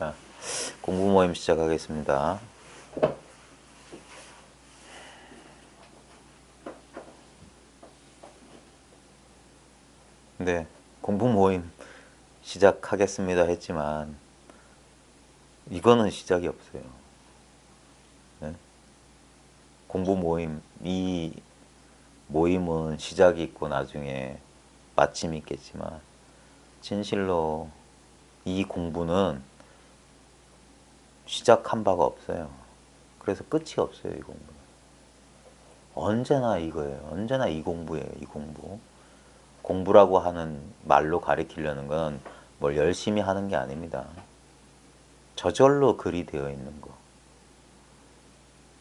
자, 공부 모임 시작하겠습니다. 네, 공부 모임 시작하겠습니다 했지만 이거는 시작이 없어요. 네? 공부 모임, 이 모임은 시작이 있고 나중에 마침이 있겠지만 진실로 이 공부는 시작한 바가 없어요. 그래서 끝이 없어요, 이 공부는. 언제나 이거예요. 언제나 이 공부예요, 이 공부. 공부라고 하는 말로 가리키려는 건 뭘 열심히 하는 게 아닙니다. 저절로 글이 되어 있는 거.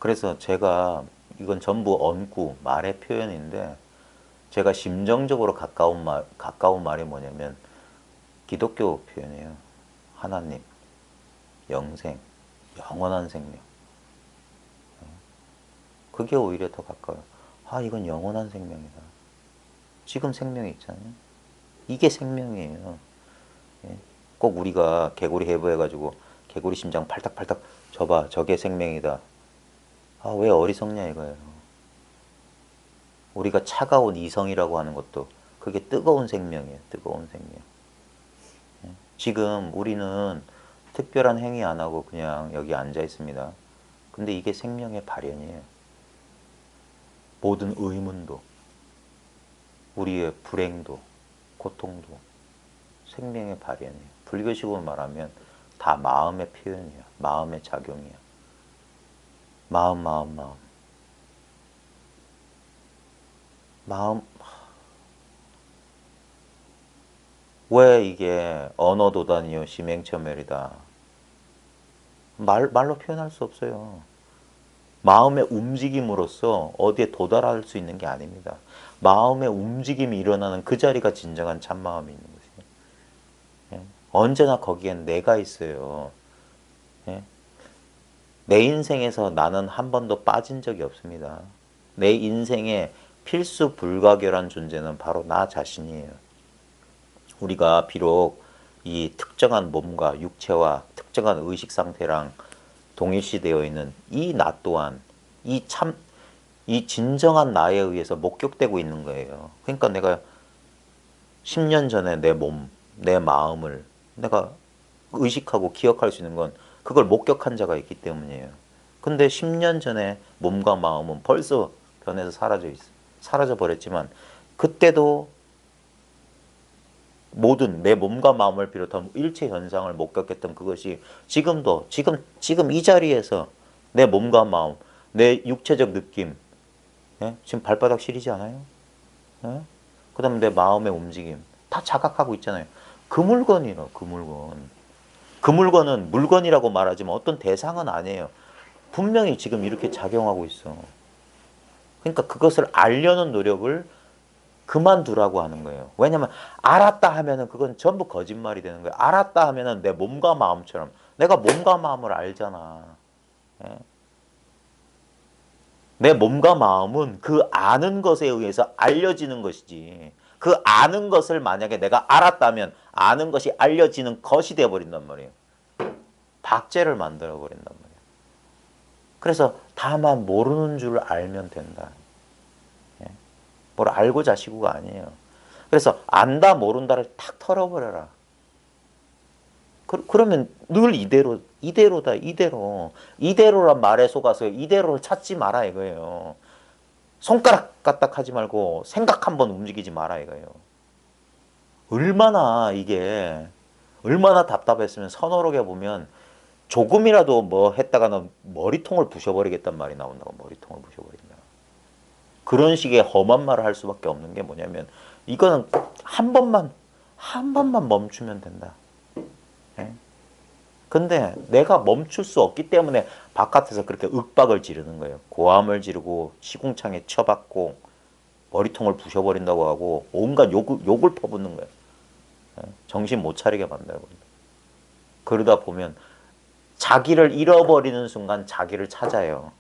그래서 제가 이건 전부 언구, 말의 표현인데 제가 심정적으로 가까운 말이 뭐냐면 기독교 표현이에요. 하나님, 영생, 영원한 생명. 그게 오히려 더 가까워요. 아, 이건 영원한 생명이다. 지금 생명이 있잖아요. 이게 생명이에요. 예? 꼭 우리가 개구리 해부해가지고 개구리 심장 팔딱팔딱 저봐, 저게 생명이다. 아, 왜 어리석냐 이거예요. 우리가 차가운 이성이라고 하는 것도 그게 뜨거운 생명이에요. 뜨거운 생명. 예? 지금 우리는 특별한 행위 안 하고 그냥 여기 앉아 있습니다. 근데 이게 생명의 발현이에요. 모든 의문도, 우리의 불행도, 고통도 생명의 발현이에요. 불교식으로 말하면 다 마음의 표현이야. 마음의 작용이야. 마음. 마음. 왜 이게 언어도단이요 심행처멸이다. 말로 표현할 수 없어요. 마음의 움직임으로써 어디에 도달할 수 있는 게 아닙니다. 마음의 움직임이 일어나는 그 자리가 진정한 참마음이 있는 것이에요. 예? 언제나 거기엔 내가 있어요. 예? 내 인생에서 나는 한 번도 빠진 적이 없습니다. 내 인생의 필수 불가결한 존재는 바로 나 자신이에요. 우리가 비록 이 특정한 몸과 육체와 특정한 의식 상태랑 동일시되어 있는 이 나 또한 이 진정한 나에 의해서 목격되고 있는 거예요. 그러니까 내가 10년 전에 내 몸, 내 마음을 내가 의식하고 기억할 수 있는 건 그걸 목격한 자가 있기 때문이에요. 근데 10년 전에 몸과 마음은 벌써 변해서 사라져 버렸지만 그때도 모든 내 몸과 마음을 비롯한 일체 현상을 목격했던 그것이 지금도 지금 이 자리에서 내 몸과 마음, 내 육체적 느낌, 예? 지금 발바닥 시리지 않아요? 예? 그다음에 내 마음의 움직임 다 자각하고 있잖아요. 그 물건이라 그 물건. 그 물건은 물건이라고 말하지만 어떤 대상은 아니에요. 분명히 지금 이렇게 작용하고 있어. 그러니까 그것을 알려는 노력을 그만두라고 하는 거예요. 왜냐면 알았다 하면은 그건 전부 거짓말이 되는 거예요. 알았다 하면은 내 몸과 마음처럼 내가 몸과 마음을 알잖아. 예? 내 몸과 마음은 그 아는 것에 의해서 알려지는 것이지. 그 아는 것을 만약에 내가 알았다면 아는 것이 알려지는 것이 되어버린단 말이에요. 박제를 만들어 버린단 말이에요. 그래서 다만 모르는 줄 알면 된다. 예? 뭘 알고 자시고가 아니에요. 그래서 안다 모른다를 탁 털어버려라. 그러면 늘 이대로다, 이대로. 이대로란 말에 속아서 이대로를 찾지 마라 이거예요. 손가락 까딱하지 말고 생각 한번 움직이지 마라 이거예요. 얼마나 답답했으면 서너록에 보면 조금이라도 뭐 했다가는 머리통을 부셔버리겠단 말이 나온다고. 머리통을 부셔버린다. 그런 식의 험한 말을 할 수밖에 없는 게 뭐냐면 이거는 한 번만 멈추면 된다. 예? 근데 내가 멈출 수 없기 때문에 바깥에서 그렇게 윽박을 지르는 거예요. 고함을 지르고 시궁창에 쳐박고 머리통을 부셔버린다고 하고 온갖 욕을 퍼붓는 거예요. 예? 정신 못 차리게 만들어버린다. 그러다 보면 자기를 잃어버리는 순간 자기를 찾아요.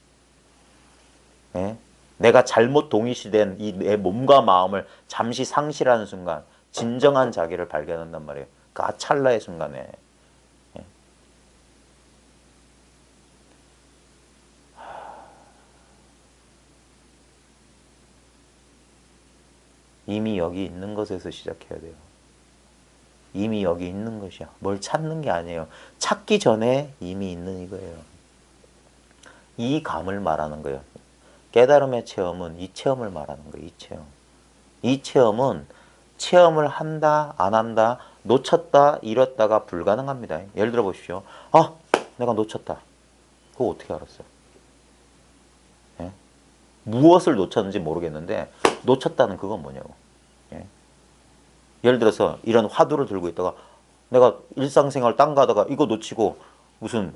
예? 내가 잘못 동일시된 이 내 몸과 마음을 잠시 상실하는 순간 진정한 자기를 발견한단 말이에요. 그 찰나의 순간에. 예? 이미 여기 있는 것에서 시작해야 돼요. 이미 여기 있는 것이야. 뭘 찾는 게 아니에요. 찾기 전에 이미 있는 이거예요. 이 감을 말하는 거예요. 깨달음의 체험은 이 체험을 말하는 거예요. 이 체험. 이 체험은 체험을 한다, 안 한다, 놓쳤다, 잃었다가 불가능합니다. 예를 들어 보십시오. 아, 내가 놓쳤다. 그거 어떻게 알았어요? 예? 무엇을 놓쳤는지 모르겠는데 놓쳤다는 그건 뭐냐고. 예? 예를 들어서 이런 화두를 들고 있다가 내가 일상생활 딴 가다가 이거 놓치고 무슨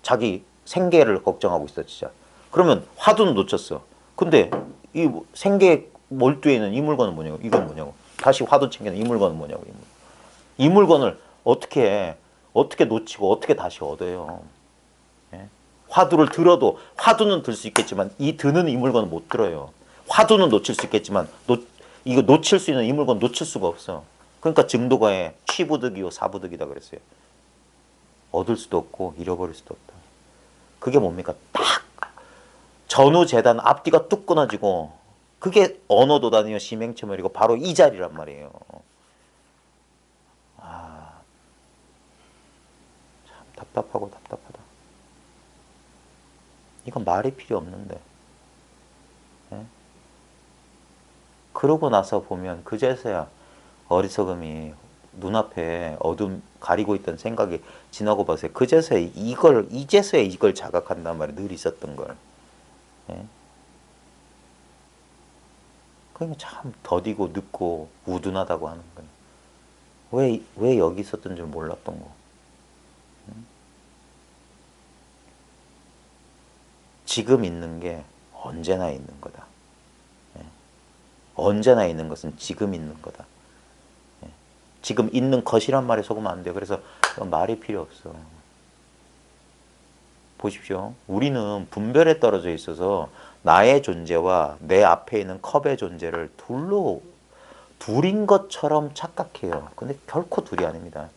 자기 생계를 걱정하고 있어 진짜. 그러면 화두는 놓쳤어. 근데 이 생계 몰두에 있는 이 물건은 뭐냐고. 이건 뭐냐고. 다시 화두 챙기는 이 물건은 뭐냐고. 이 물건을 어떻게 놓치고 어떻게 다시 얻어요. 예? 화두를 들어도 화두는 들 수 있겠지만 이 드는 이 물건은 못 들어요. 화두는 놓칠 수 있겠지만 이거 놓칠 수 있는 이 물건 놓칠 수가 없어. 그러니까 증도가에 취부득이요 사부득이다 그랬어요. 얻을 수도 없고 잃어버릴 수도 없다. 그게 뭡니까? 딱 전우재단 앞뒤가 뚝 끊어지고 그게 언어도단이요 심행체멸이고 바로 이 자리란 말이에요. 아, 참 답답하고 답답하다. 이건 말이 필요 없는데. 예? 그러고 나서 보면 그제서야 어리석음이 눈앞에 어둠 가리고 있던 생각이 지나고 봐서요. 그제서야 이제서야 이걸 자각한단 말이에요. 늘 있었던 걸. 예? 그러니까 참 더디고 늦고 우둔하다고 하는 거예요. 왜 여기 있었던 줄 몰랐던 거. 지금 있는 게 언제나 있는 거다. 예? 언제나 있는 것은 지금 있는 거다. 예? 지금 있는 것이란 말에 속으면 안 돼요. 그래서 말이 필요 없어. 보십시오. 우리는 분별에 떨어져 있어서 나의 존재와 내 앞에 있는 컵의 존재를 둘인 것처럼 착각해요. 근데 결코 둘이 아닙니다.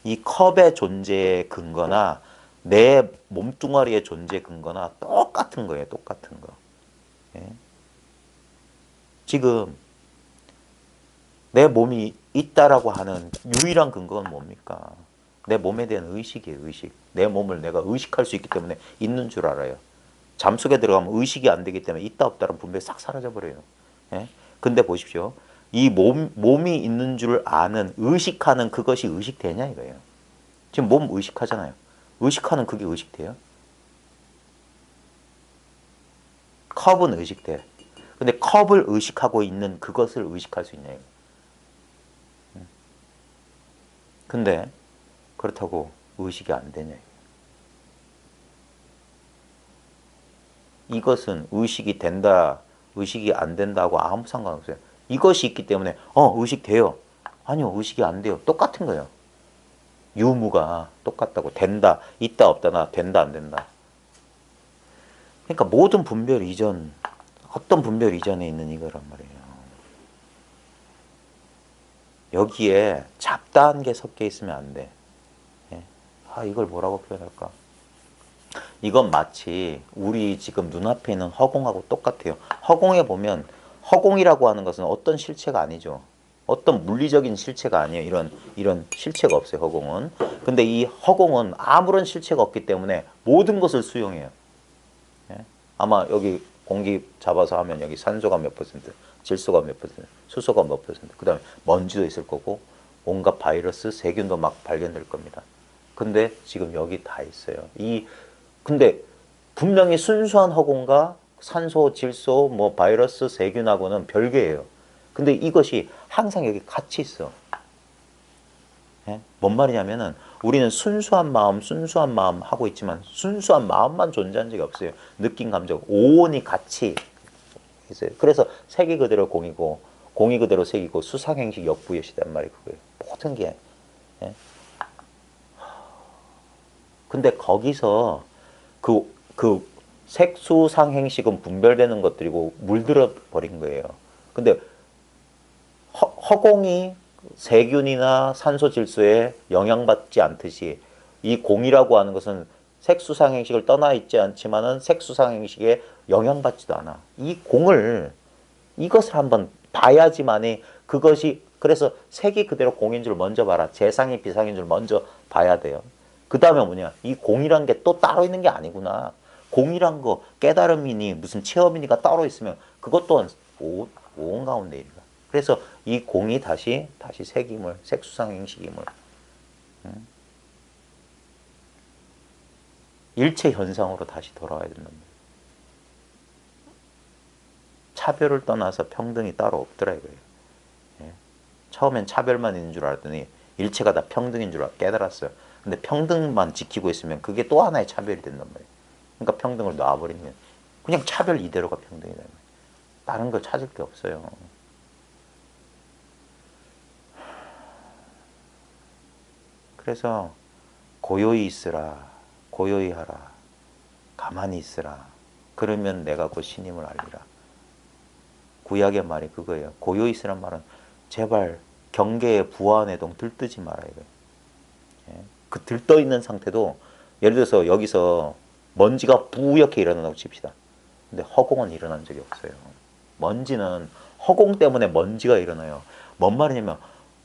이 컵의 존재의 근거나 내 몸뚱아리의 존재 근거나 똑같은 거예요. 똑같은 거. 예? 지금 내 몸이 있다라고 하는 유일한 근거는 뭡니까? 내 몸에 대한 의식이에요. 의식. 내 몸을 내가 의식할 수 있기 때문에 있는 줄 알아요. 잠속에 들어가면 의식이 안 되기 때문에 있다 없다는 분별이 싹 사라져버려요. 예? 근데 보십시오. 이 몸이 있는 줄 아는 의식하는 그것이 의식되냐 이거예요. 지금 몸 의식하잖아요. 의식하는 그게 의식돼요? 컵은 의식돼. 근데 컵을 의식하고 있는 그것을 의식할 수 있냐 이거. 근데 그렇다고 의식이 안 되냐. 이것은 의식이 된다, 의식이 안 된다고 아무 상관없어요. 이것이 있기 때문에 의식돼요. 아니요, 의식이 안 돼요. 똑같은 거예요. 유무가 똑같다고. 된다, 있다, 없다나 된다, 안 된다. 그러니까 모든 분별 이전, 어떤 분별 이전에 있는 이거란 말이에요. 여기에 잡다한 게 섞여 있으면 안 돼. 예? 이걸 뭐라고 표현할까? 이건 마치 우리 지금 눈앞에 있는 허공하고 똑같아요. 허공에 보면 허공이라고 하는 것은 어떤 실체가 아니죠. 어떤 물리적인 실체가 아니에요. 이런 실체가 없어요. 허공은. 근데 이 허공은 아무런 실체가 없기 때문에 모든 것을 수용해요. 예? 아마 여기 공기 잡아서 하면 여기 산소가 몇 %, 질소가 몇 %, 수소가 몇 %, 그 다음에 먼지도 있을 거고 온갖 바이러스, 세균도 막 발견될 겁니다. 근데 지금 여기 다 있어요. 근데 분명히 순수한 허공과 산소, 질소, 뭐 바이러스, 세균하고는 별개예요. 근데 이것이 항상 여기 같이 있어. 예? 뭔 말이냐면은 우리는 순수한 마음 하고 있지만 순수한 마음만 존재한 적이 없어요. 느낌, 감정, 오온이 같이 있어요. 그래서 색이 그대로 공이고 공이 그대로 색이고 수상행식 역부여시단 말이 그거예요. 모든 게. 예? 근데 거기서 그 색수상행식은 분별되는 것들이고 물들어 버린 거예요. 근데 허공이 세균이나 산소 질소에 영향받지 않듯이 이 공이라고 하는 것은 색수상행식을 떠나 있지 않지만은 색수상행식에 영향받지도 않아. 이것을 한번 봐야지만이 그것이 그래서 색이 그대로 공인 줄 먼저 봐라. 재상이 비상인 줄 먼저 봐야 돼요. 그 다음에 뭐냐? 이 공이란 게 또 따로 있는 게 아니구나. 공이란 거 깨달음이니 무슨 체험이니가 따로 있으면 그것 또한 오온 가운데 일이다. 그래서 이 공이 다시 색임을 색수상행식임을 일체 현상으로 다시 돌아와야 된다. 차별을 떠나서 평등이 따로 없더라 이거예요. 예. 처음엔 차별만 있는 줄 알았더니 일체가 다 평등인 줄 깨달았어요. 근데 평등만 지키고 있으면 그게 또 하나의 차별이 된단 말이에요. 그러니까 평등을 놔버리면 그냥 차별 이대로가 평등이다. 다른 걸 찾을 게 없어요. 그래서 고요히 있으라, 고요히 하라, 가만히 있으라. 그러면 내가 곧 신임을 알리라. 구약의 말이 그거예요. 고요히 있으란 말은 제발 경계에 부화내동 들뜨지 마라 이거예요. 예. 그 들떠 있는 상태도 예를 들어서 여기서 먼지가 뿌옇게 일어난다고 칩시다. 근데 허공은 일어난 적이 없어요. 먼지는 허공 때문에 먼지가 일어나요. 뭔 말이냐면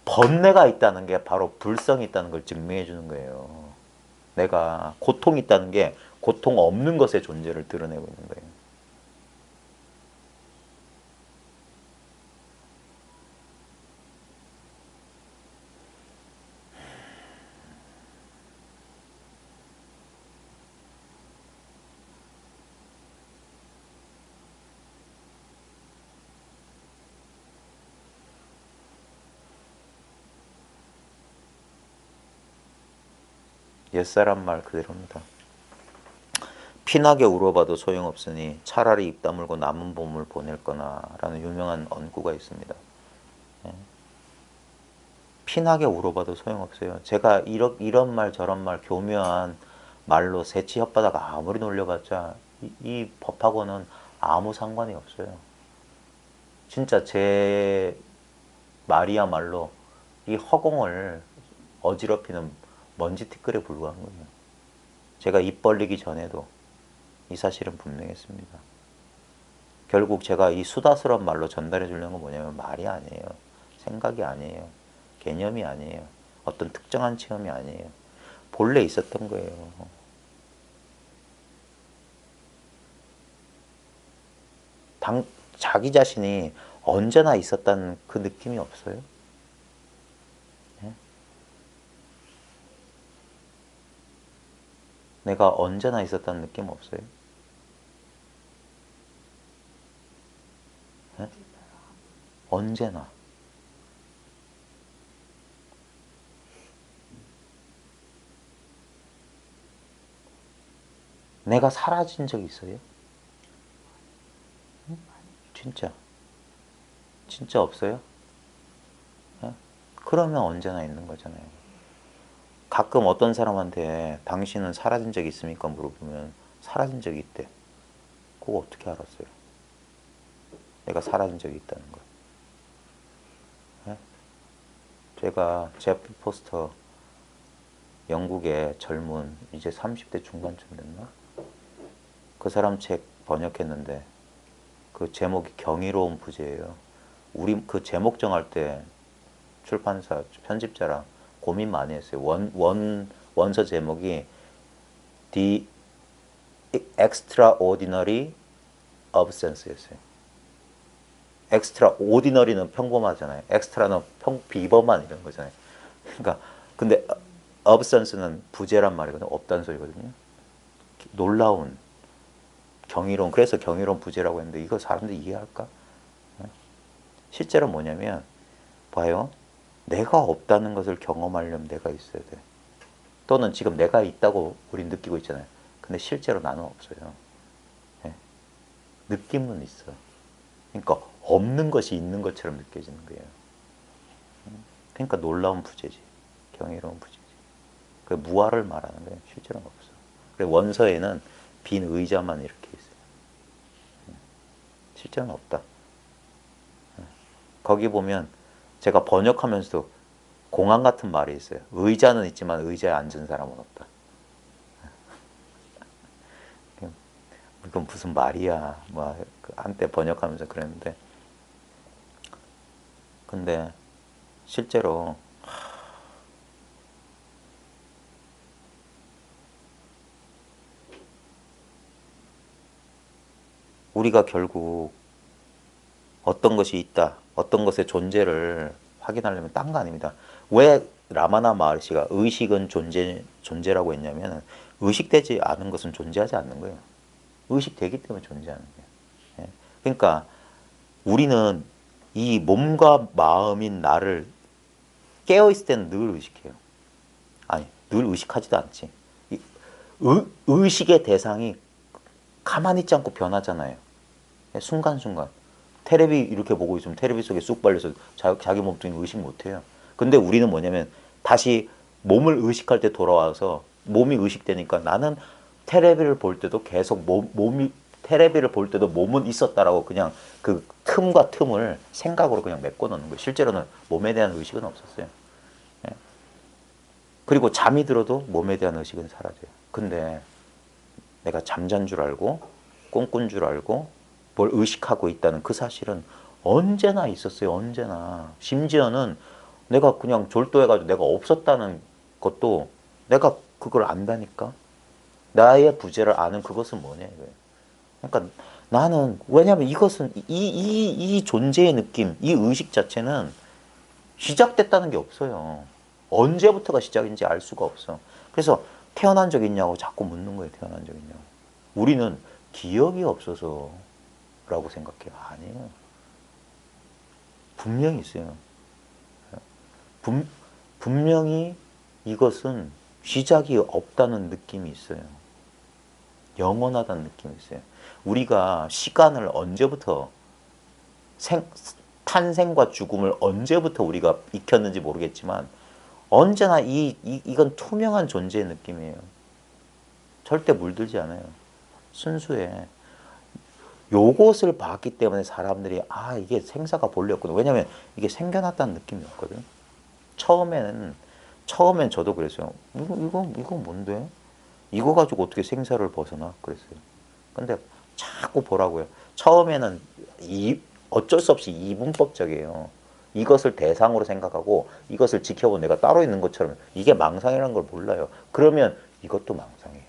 번뇌가 있다는 게 바로 불성이 있다는 걸 증명해 주는 거예요. 내가 고통이 있다는 게 고통 없는 것의 존재를 드러내고 있는 거예요. 옛사람 말 그대로입니다. 피나게 울어봐도 소용없으니 차라리 입 다물고 남은 봄을 보낼 거나 라는 유명한 언구가 있습니다. 피나게 울어봐도 소용없어요. 제가 이런 말 저런 말 교묘한 말로 새치 혓바닥 아무리 놀려봤자 이 법하고는 아무 상관이 없어요. 진짜 제 말이야말로 이 허공을 어지럽히는 먼지 티끌에 불과한 거예요. 제가 입 벌리기 전에도 이 사실은 분명했습니다. 결국 제가 이 수다스러운 말로 전달해 주려는 건 뭐냐면 말이 아니에요. 생각이 아니에요. 개념이 아니에요. 어떤 특정한 체험이 아니에요. 본래 있었던 거예요. 자기 자신이 언제나 있었다는 그 느낌이 없어요? 예? 내가 언제나 있었다는 느낌 없어요? 예? 언제나. 내가 사라진 적 있어요? 진짜. 진짜 없어요? 예? 그러면 언제나 있는 거잖아요. 가끔 어떤 사람한테 당신은 사라진 적 있습니까? 물어보면 사라진 적이 있대. 그거 어떻게 알았어요? 내가 사라진 적이 있다는 거. 예? 제가 제프 포스터 영국의 젊은 이제 30대 중반쯤 됐나? 그 사람 책 번역했는데 그 제목이 경이로운 부재예요. 우리 그 제목 정할 때 출판사 편집자랑 고민 많이 했어요. 원서 제목이 The Extraordinary Absence였어요. Extraordinary는 평범하잖아요. Extra는 비범한 이런 거잖아요. 그러니까 근데 absence는 부재란 말이거든요. 없다는 소리거든요. 놀라운 경이로운 그래서 경이로운 부재라고 했는데 이거 사람들이 이해할까? 실제로 뭐냐면 봐요. 내가 없다는 것을 경험하려면 내가 있어야 돼. 또는 지금 내가 있다고 우린 느끼고 있잖아요. 근데 실제로 나는 없어요. 네. 느낌은 있어. 그러니까 없는 것이 있는 것처럼 느껴지는 거예요. 그러니까 놀라운 부재지. 경이로운 부재지. 그 무아를 말하는 거예요. 실제로는 없어. 그리고 원서에는 빈 의자만 이렇게 있어요. 실제로는 없다. 거기 보면 제가 번역하면서도 공안 같은 말이 있어요. 의자는 있지만 의자에 앉은 사람은 없다. 이건 무슨 말이야. 뭐 한때 번역하면서 그랬는데 근데 실제로 우리가 결국 어떤 것이 있다, 어떤 것의 존재를 확인하려면 딴 거 아닙니다. 왜 라마나 마하르시가 의식은 존재라고 했냐면 의식되지 않은 것은 존재하지 않는 거예요. 의식되기 때문에 존재하는 거예요. 예. 그러니까 우리는 이 몸과 마음인 나를 깨어있을 때는 늘 의식해요. 아니, 늘 의식하지도 않지. 의식의 대상이 가만히 있지 않고 변하잖아요. 순간순간. 테레비 이렇게 보고 있으면 테레비 속에 쑥 발려서 자기 몸뚱이 의식 못해요. 근데 우리는 뭐냐면 다시 몸을 의식할 때 돌아와서 몸이 의식되니까 나는 테레비를 볼 때도 계속 몸이 테레비를 볼 때도 몸은 있었다라고 그냥 그 틈과 틈을 생각으로 그냥 메꿔 놓는 거예요. 실제로는 몸에 대한 의식은 없었어요. 예. 그리고 잠이 들어도 몸에 대한 의식은 사라져요. 근데 내가 잠잔 줄 알고 꿈꾼 줄 알고 뭘 의식하고 있다는 그 사실은 언제나 있었어요. 언제나. 심지어는 내가 그냥 졸도해가지고 내가 없었다는 것도 내가 그걸 안다니까. 나의 부재를 아는 그것은 뭐냐 이거예요. 그러니까 나는 왜냐하면 이것은 이 존재의 느낌, 이 의식 자체는 시작됐다는 게 없어요. 언제부터가 시작인지 알 수가 없어. 그래서 태어난 적 있냐고 자꾸 묻는 거예요. 태어난 적 있냐고. 우리는 기억이 없어서 라고 생각해요. 아니에요. 분명히 있어요. 분명히 이것은 시작이 없다는 느낌이 있어요. 영원하다는 느낌이 있어요. 우리가 시간을 언제부터 탄생과 죽음을 언제부터 우리가 익혔는지 모르겠지만 언제나 이건 투명한 존재의 느낌이에요. 절대 물들지 않아요. 순수해. 요것을 봤기 때문에 사람들이 아 이게 생사가 본래였구나. 왜냐면 이게 생겨났다는 느낌이었거든. 처음엔 저도 그랬어요. 이거 뭔데? 이거 가지고 어떻게 생사를 벗어나? 그랬어요. 근데 자꾸 보라고요. 처음에는 어쩔 수 없이 이분법적이에요. 이것을 대상으로 생각하고 이것을 지켜본 내가 따로 있는 것처럼 이게 망상이라는 걸 몰라요. 그러면 이것도 망상이에요.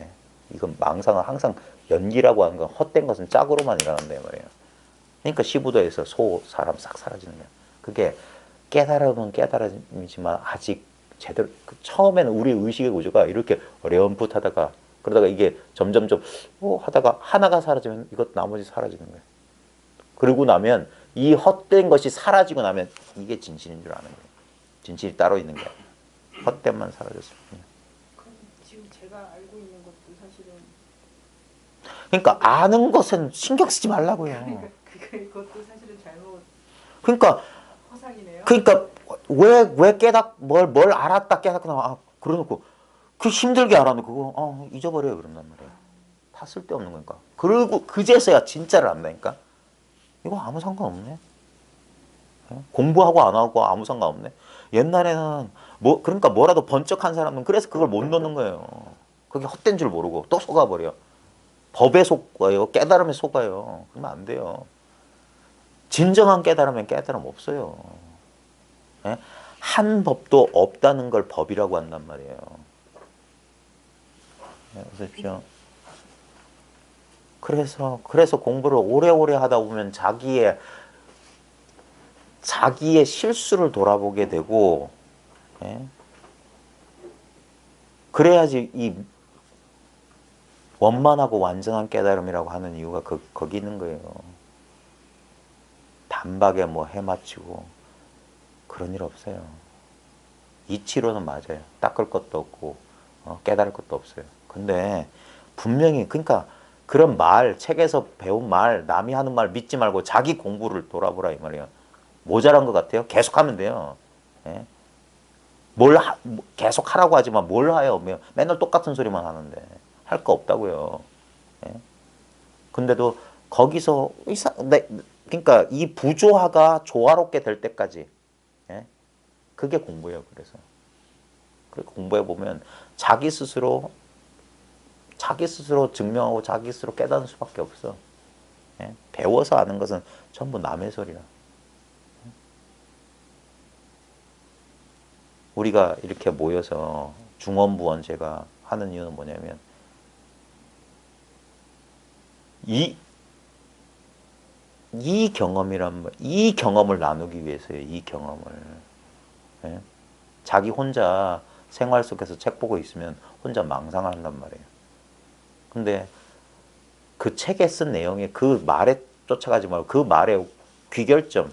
예? 이건 망상은 항상 연기라고 하는 건 헛된 것은 짝으로만 일어난단 말이에요. 그러니까 시부도에서 사람 싹 사라지는 거예요. 그게 깨달음은 깨달음이지만 아직 제대로 처음에는 우리 의식의 구조가 이렇게 어렴풋하다가 그러다가 이게 점점점 하다가 하나가 사라지면 이것 나머지 사라지는 거예요. 그러고 나면 이 헛된 것이 사라지고 나면 이게 진실인 줄 아는 거예요. 진실이 따로 있는 게 헛된만 사라졌을 뿐이에요. 그럼 지금 제가 알고 있는 것도 사실은 그러니까 아는 것은 신경 쓰지 말라고요. 그것도 사실은 잘못 그러니까 허상이네요. 왜 뭘 알았다 깨닫고 나와 그러놓고 그 힘들게 알아놓고 잊어버려요 그런단 말이에요. 다 쓸데없는 거니까. 그리고 그제서야 진짜를 안다니까. 이거 아무 상관없네. 공부하고 안 하고 아무 상관없네. 옛날에는 그러니까 뭐라도 번쩍한 사람은 그래서 그걸 못 넣는 거예요. 그게 헛된 줄 모르고 또 속아버려. 법에 속아요. 깨달음에 속아요. 그러면 안 돼요. 진정한 깨달으면 깨달음 없어요. 예? 한 법도 없다는 걸 법이라고 한단 말이에요. 그렇죠? 그래서 공부를 오래오래 하다 보면 자기의 실수를 돌아보게 되고, 예? 그래야지 이 원만하고 완전한 깨달음이라고 하는 이유가 거기 있는 거예요. 단박에 뭐 해맞히고 그런 일 없어요. 이치로는 맞아요. 닦을 것도 없고 깨달을 것도 없어요. 근데 분명히 그러니까 그런 책에서 배운 남이 하는 말 믿지 말고 자기 공부를 돌아보라 이 말이에요. 모자란 것 같아요? 계속하면 돼요. 예? 계속 하라고 하지만 뭘 해요? 맨날 똑같은 소리만 하는데 할 거 없다고요. 예? 근데도 거기서 그러니까 이 부조화가 조화롭게 될 때까지 예? 그게 공부예요. 그래서 공부해 보면 자기 스스로 증명하고 자기 스스로 깨닫는 수밖에 없어. 예? 배워서 아는 것은 전부 남의 소리야. 우리가 이렇게 모여서 중원부원 제가 하는 이유는 뭐냐면 이 이 경험을 나누기 위해서요. 이 경험을. 예? 자기 혼자 생활 속에서 책 보고 있으면 혼자 망상을 한단 말이에요. 근데 그 책에 쓴 내용이 그 말에 쫓아가지 말고 그 말의 귀결점,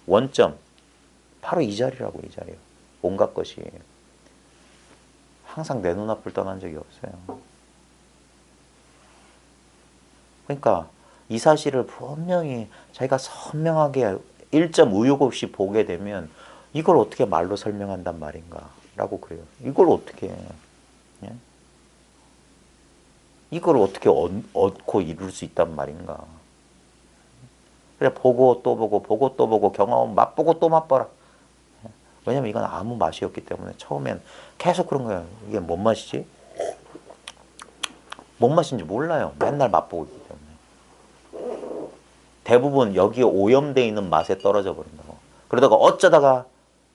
원점, 바로 이 자리라고, 이 자리요. 온갖 것이. 항상 내 눈앞을 떠난 적이 없어요. 그러니까 이 사실을 분명히 자기가 선명하게 1점 의혹 없이 보게 되면 이걸 어떻게 말로 설명한단 말인가 라고 그래요. 이걸 어떻게 예? 이걸 어떻게 얻고 이룰 수 있단 말인가. 그래 보고 또 보고 보고 또 보고 경험 맛보고 또 맛봐라. 왜냐면 이건 아무 맛이 없기 때문에 처음엔 계속 그런 거예요. 이게 뭔 맛이지? 뭔 맛인지 몰라요. 맨날 맛보고 있기 때문에. 대부분 여기에 오염되어 있는 맛에 떨어져 버린다고. 그러다가 어쩌다가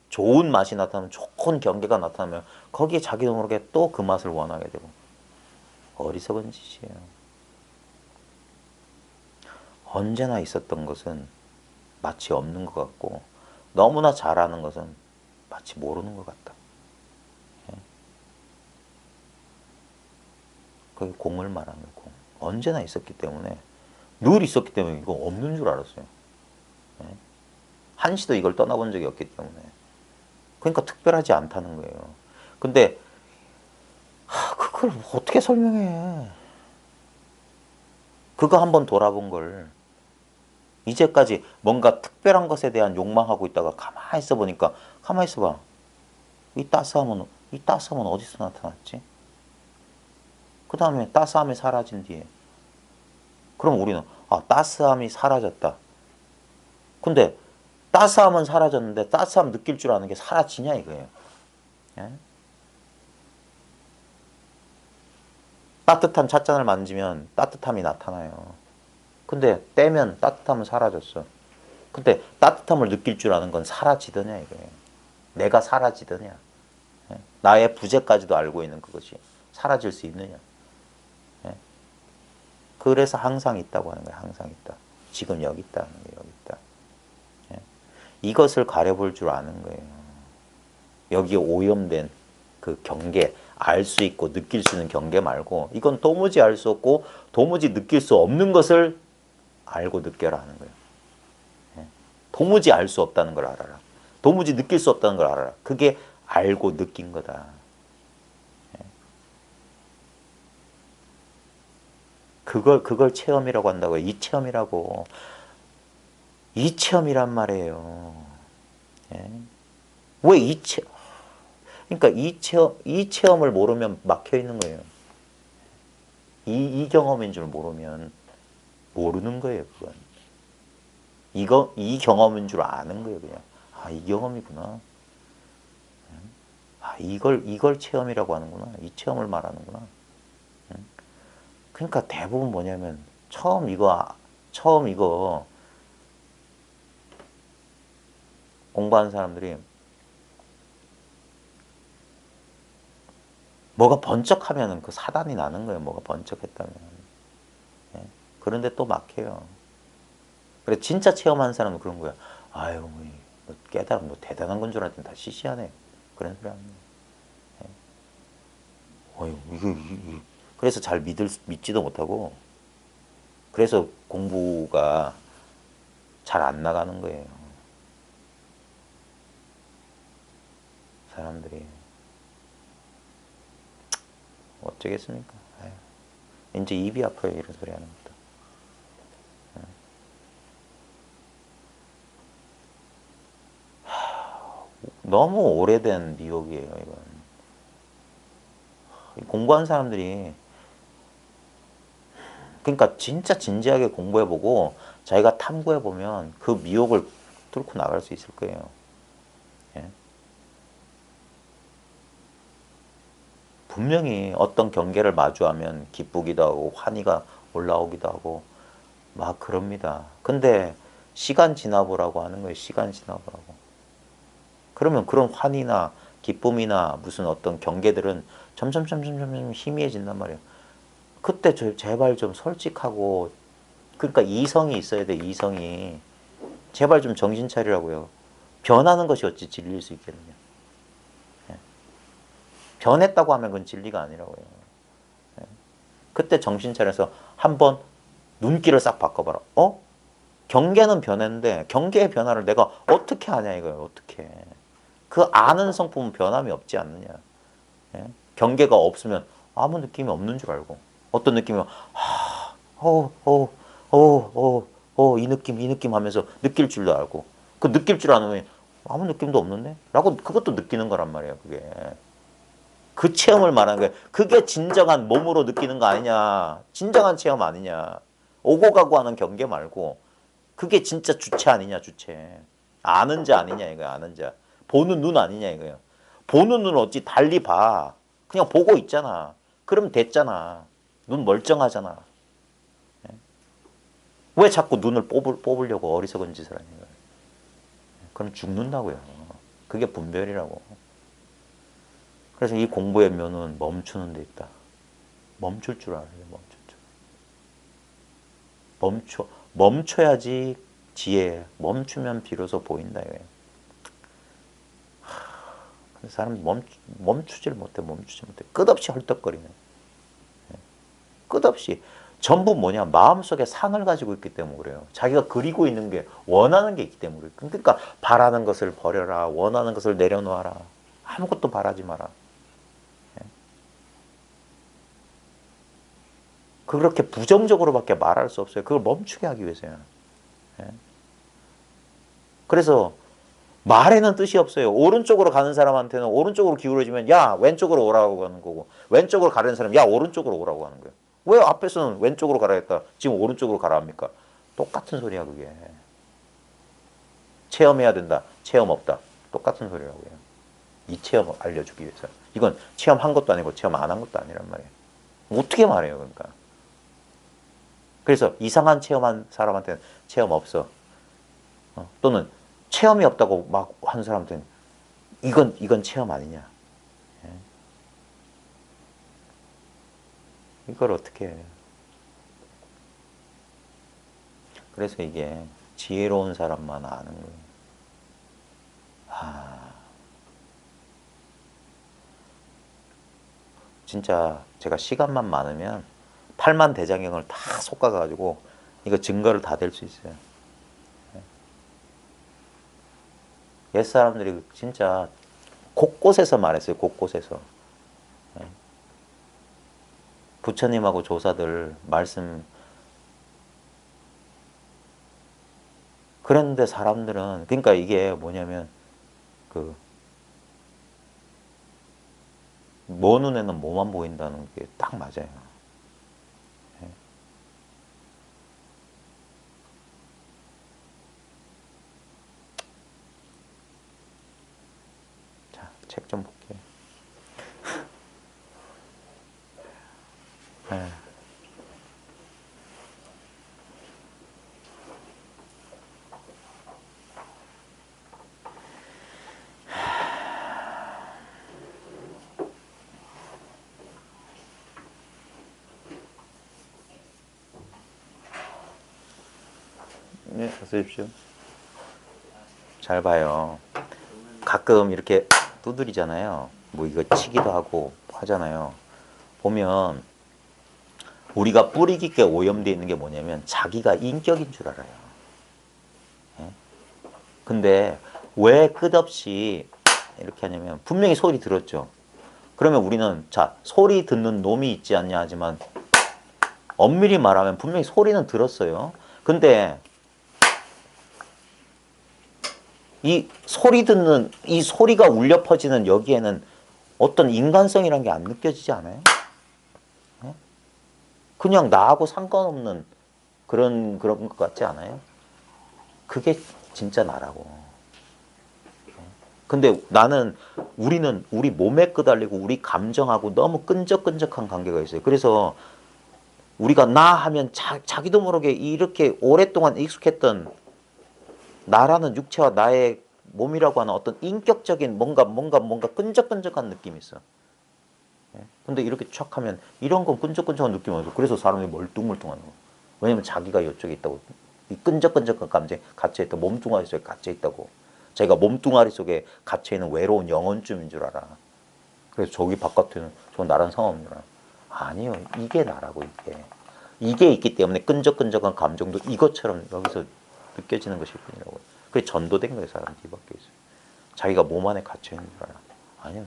좋은 맛이 나타나면, 좋은 경계가 나타나면 거기에 자기도 모르게 또 그 맛을 원하게 되고. 어리석은 짓이에요. 언제나 있었던 것은 마치 없는 것 같고 너무나 잘하는 것은 마치 모르는 것 같다. 예? 그게 공을 말하는 거예요. 공. 언제나 있었기 때문에, 늘 있었기 때문에 이거 없는 줄 알았어요. 예? 한시도 이걸 떠나본 적이 없기 때문에. 그러니까 특별하지 않다는 거예요. 근데 그걸 어떻게 설명해. 그거 한번 돌아본 걸 이제까지 뭔가 특별한 것에 대한 욕망하고 있다가 가만히 있어 보니까, 가만히 있어 봐. 이 따스함은 어디서 나타났지? 그 다음에 따스함이 사라진 뒤에, 그럼 우리는 따스함이 사라졌다. 근데 따스함은 사라졌는데 따스함 느낄 줄 아는 게 사라지냐 이거예요. 예? 따뜻한 찻잔을 만지면 따뜻함이 나타나요. 근데 떼면 따뜻함은 사라졌어. 근데 따뜻함을 느낄 줄 아는 건 사라지더냐 이거예요. 내가 사라지더냐. 예? 나의 부재까지도 알고 있는 그것이 사라질 수 있느냐. 예? 그래서 항상 있다고 하는 거예요. 항상 있다. 지금 여기 있다는 거예요. 여기 있다. 예? 이것을 가려볼 줄 아는 거예요. 여기에 오염된 그 경계, 알 수 있고 느낄 수 있는 경계 말고, 이건 도무지 알 수 없고 도무지 느낄 수 없는 것을 알고 느껴라 하는 거예요. 예? 도무지 알 수 없다는 걸 알아라. 도무지 느낄 수 없다는 걸 알아라. 그게 알고 느낀 거다. 예? 그걸 체험이라고 한다고요. 이 체험이라고. 이 체험이란 말이에요. 예? 왜 이 체험? 그러니까 이 체험을 모르면 막혀 있는 거예요. 이 경험인 줄 모르면 모르는 거예요, 그건. 이 경험인 줄 아는 거예요, 그냥. 이 경험이구나. 이걸 체험이라고 하는구나. 이 체험을 말하는구나. 그러니까 대부분 뭐냐면, 처음 이거 공부하는 사람들이 뭐가 번쩍하면은 그 사단이 나는 거예요. 뭐가 번쩍했다면. 예? 그런데 또 막혀요. 그래 진짜 체험한 사람은 그런 거야. 아유, 너 깨달음, 너 대단한 건 줄 알았더니 다 시시하네. 그런 소리 하는 거야. 어휴, 그래서 잘 믿지도 못하고, 그래서 공부가 잘 안 나가는 거예요. 사람들이. 어쩌겠습니까? 에휴. 이제 입이 아파요. 이런 소리 하는 것도. 너무 오래된 미혹이에요. 이건. 공부한 사람들이, 그러니까 진짜 진지하게 공부해보고 자기가 탐구해보면 그 미혹을 뚫고 나갈 수 있을 거예요. 예? 분명히 어떤 경계를 마주하면 기쁘기도 하고 환희가 올라오기도 하고 막 그럽니다. 근데 시간 지나보라고 하는 거예요. 시간 지나보라고. 그러면 그런 환희나 기쁨이나 무슨 어떤 경계들은 점점 희미해진단 말이에요. 그때 제발 좀 솔직하고, 그러니까 이성이 있어야 돼, 이성이. 제발 좀 정신 차리라고요. 변하는 것이 어찌 진리일 수 있겠느냐. 예. 변했다고 하면 그건 진리가 아니라고요. 예. 그때 정신 차려서 한번 눈길을 싹 바꿔봐라. 경계는 변했는데 경계의 변화를 내가 어떻게 아냐 이거예요. 어떻게. 그 아는 성품은 변함이 없지 않느냐. 예? 경계가 없으면 아무 느낌이 없는 줄 알고. 어떤 느낌이면 이 느낌 하면서 느낄 줄도 알고. 그 느낄 줄 아는 아무 느낌도 없는데? 라고 그것도 느끼는 거란 말이에요. 그게. 그 체험을 말하는 거예요. 그게 진정한 몸으로 느끼는 거 아니냐. 진정한 체험 아니냐. 오고 가고 하는 경계 말고 그게 진짜 주체 아니냐, 주체. 아는 자 아니냐 이거야, 아는 자. 보는 눈 아니냐 이거야. 보는 눈은 어찌 달리 봐. 그냥 보고 있잖아. 그럼 됐잖아. 눈 멀쩡하잖아. 왜 자꾸 눈을 뽑으려고 어리석은 짓을 하는 거야. 그럼 죽는다고요. 그게 분별이라고. 그래서 이 공부의 묘는 멈추는 데 있다. 멈출 줄 알아요. 멈출 줄. 멈춰야지 지혜. 멈추면 비로소 보인다. 사람 멈추질 못해. 끝없이 헐떡거리네. 끝없이. 전부 뭐냐? 마음속에 상을 가지고 있기 때문에 그래요. 자기가 그리고 있는 게 원하는 게 있기 때문에. 그러니까 바라는 것을 버려라. 원하는 것을 내려놓아라. 아무것도 바라지 마라. 그렇게 부정적으로밖에 말할 수 없어요. 그걸 멈추게 하기 위해서요. 그래서 말에는 뜻이 없어요. 오른쪽으로 가는 사람한테는 오른쪽으로 기울어지면 야 왼쪽으로 오라고 하는 거고, 왼쪽으로 가려는 사람 야 오른쪽으로 오라고 하는 거예요. 왜 앞에서는 왼쪽으로 가라 했다 지금 오른쪽으로 가라 합니까? 똑같은 소리야 그게. 체험해야 된다. 체험 없다. 똑같은 소리라고요. 이 체험을 알려주기 위해서. 이건 체험한 것도 아니고 체험 안 한 것도 아니란 말이에요. 어떻게 말해요 그러니까. 그래서 이상한 체험한 사람한테는 체험 없어. 또는 체험이 없다고 막 하는 사람한테는 이건 체험 아니냐. 이걸 어떻게 해요. 그래서 이게 지혜로운 사람만 아는 거예요. 진짜 제가 시간만 많으면 8만 대장경을 다 솎아가지고 이거 증거를 다 댈 수 있어요. 옛 사람들이 진짜 곳곳에서 말했어요. 곳곳에서. 부처님하고 조사들 말씀. 그런데 사람들은 그러니까 이게 뭐냐면 뭐 눈에는 뭐만 보인다는 게 딱 맞아요. 자, 책 좀 볼게요. 네, 어서 오십시오. 잘 봐요. 가끔 이렇게 두드리잖아요. 뭐 이거 치기도 하고 하잖아요. 보면 우리가 뿌리 깊게 오염되어 있는 게 뭐냐면 자기가 인격인 줄 알아요. 근데 왜 끝없이 이렇게 하냐면 분명히 소리 들었죠. 그러면 우리는 자 소리 듣는 놈이 있지 않냐 하지만 엄밀히 말하면 분명히 소리는 들었어요. 근데 이 소리 듣는 이 소리가 울려 퍼지는 여기에는 어떤 인간성이란 게 안 느껴지지 않아요? 그냥 나하고 상관없는 그런 것 같지 않아요? 그게 진짜 나라고. 근데 우리는 우리 몸에 끄달리고 우리 감정하고 너무 끈적끈적한 관계가 있어요. 그래서 우리가 나 하면 자기도 모르게 이렇게 오랫동안 익숙했던 나라는 육체와 나의 몸이라고 하는 어떤 인격적인 뭔가 끈적끈적한 느낌이 있어. 예? 근데 이렇게 촥 하면 이런 건 끈적끈적한 느낌이 없어. 그래서 사람이 멀뚱멀뚱하는 거야. 왜냐면 자기가 이쪽에 있다고. 이 끈적끈적한 감정에 갇혀있다. 몸뚱아리 속에 갇혀있다고. 자기가 몸뚱아리 속에 갇혀있는 외로운 영혼쯤인 줄 알아. 그래서 저기 바깥에는 저 나랑 상관없는 줄 알아. 아니요. 이게 나라고 이게. 이게 있기 때문에 끈적끈적한 감정도 이것처럼 여기서 느껴지는 것일 뿐이라고. 그게 전도된 거예요. 사람 뒤바뀌어 있어요. 자기가 몸 안에 갇혀있는 줄 알아. 아니요.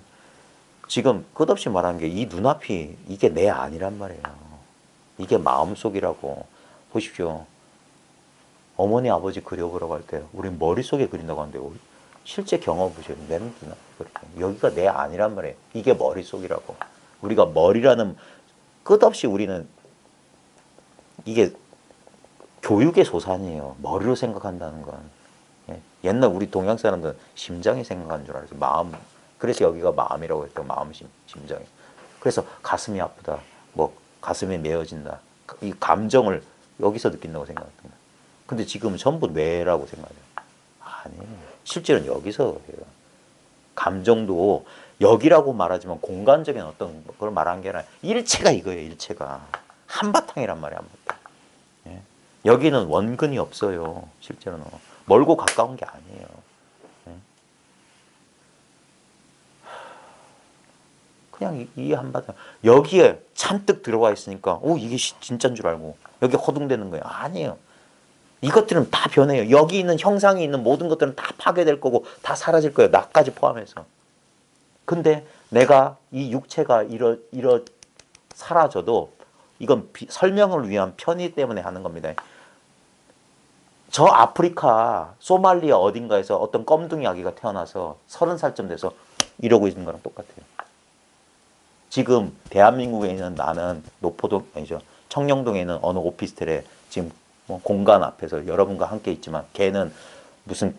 지금 끝없이 말하는 게 이 눈앞이 이게 내 아니란 말이에요. 이게 마음속이라고. 보십시오. 어머니 아버지 그려보라고 할 때 우리 머릿속에 그린다고 하는데 실제 경험 보셔요. 내 눈앞 여기가 내 아니란 말이에요. 이게 머릿속이라고. 우리가 머리라는 끝없이 우리는 이게 교육의 소산이에요. 머리로 생각한다는 건. 예. 옛날 우리 동양 사람들은 심장이 생각하는 줄 알았어요. 마음. 그래서 여기가 마음이라고 했던 마음 심장이. 그래서 가슴이 아프다. 뭐 가슴이 메어진다. 이 감정을 여기서 느낀다고 생각했던 거예요. 근데 지금은 전부 뇌라고 생각해요. 아니에요. 실제로는 여기서 해요. 감정도 여기라고 말하지만 공간적인 어떤 걸 말한 게 아니라 일체가 이거예요. 일체가. 한바탕이란 말이에요. 한바탕. 예. 여기는 원근이 없어요. 실제로는. 멀고 가까운 게 아니에요. 예. 그냥 이 한바탕. 여기에 잔뜩 들어와 있으니까 이게 진짜인 줄 알고 여기 허둥대는 거예요. 아니에요. 이것들은 다 변해요. 여기 있는 형상이 있는 모든 것들은 다 파괴될 거고 다 사라질 거예요. 나까지 포함해서. 근데 내가 이 육체가 이러 사라져도 이건 설명을 위한 편의 때문에 하는 겁니다. 저 아프리카 소말리아 어딘가에서 어떤 껌둥이 아기가 태어나서 30살쯤 돼서 이러고 있는 거랑 똑같아요. 지금 대한민국에 있는 나는 노포동 아니죠. 청령동에 있는 어느 오피스텔에 지금 뭐 공간 앞에서 여러분과 함께 있지만 걔는 무슨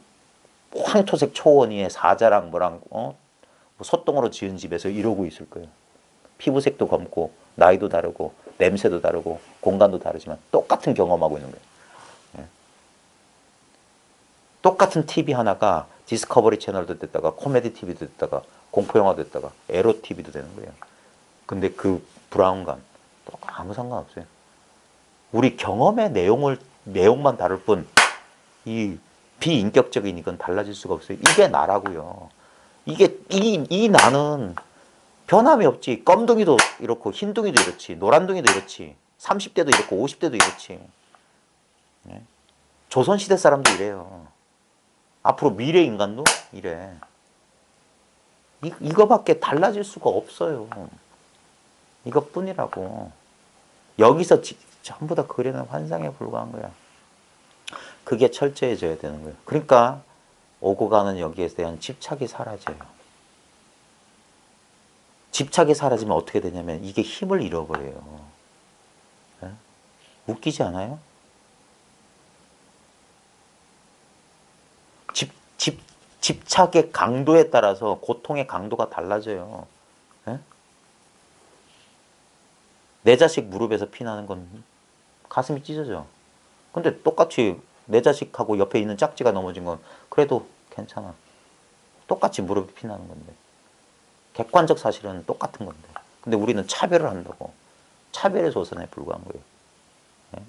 황토색 초원위에 사자랑 뭐랑 뭐 소똥으로 지은 집에서 이러고 있을 거예요. 피부색도 검고 나이도 다르고 냄새도 다르고 공간도 다르지만 똑같은 경험하고 있는 거예요. 예. 똑같은 TV 하나가 디스커버리 채널도 됐다가 코미디 TV도 됐다가 공포영화도 됐다가 에로 TV도 되는 거예요. 근데 그 브라운관 아무 상관없어요. 우리 경험의 내용만 다를 뿐 이 비인격적인 이건 달라질 수가 없어요. 이게 나라고요. 이 나는 변함이 없지. 껌둥이도 이렇고 흰둥이도 이렇지. 노란둥이도 이렇지. 30대도 이렇고 50대도 이렇지. 네? 조선시대 사람도 이래요. 앞으로 미래 인간도 이래. 이거밖에 달라질 수가 없어요. 이것뿐이라고. 여기서 전부 다 그려낸 환상에 불과한 거야. 그게 철저해져야 되는 거예요. 그러니까 오고 가는 여기에 대한 집착이 사라져요. 집착이 사라지면 어떻게 되냐면 이게 힘을 잃어버려요. 네? 웃기지 않아요? 집착의 강도에 따라서 고통의 강도가 달라져요. 네? 내 자식 무릎에서 피나는 건 가슴이 찢어져. 근데 똑같이 내 자식하고 옆에 있는 짝지가 넘어진 건 그래도 괜찮아. 똑같이 무릎이 피나는 건데. 객관적 사실은 똑같은 건데. 근데 우리는 차별을 한다고. 차별의 조선에 불과한 거예요. 네?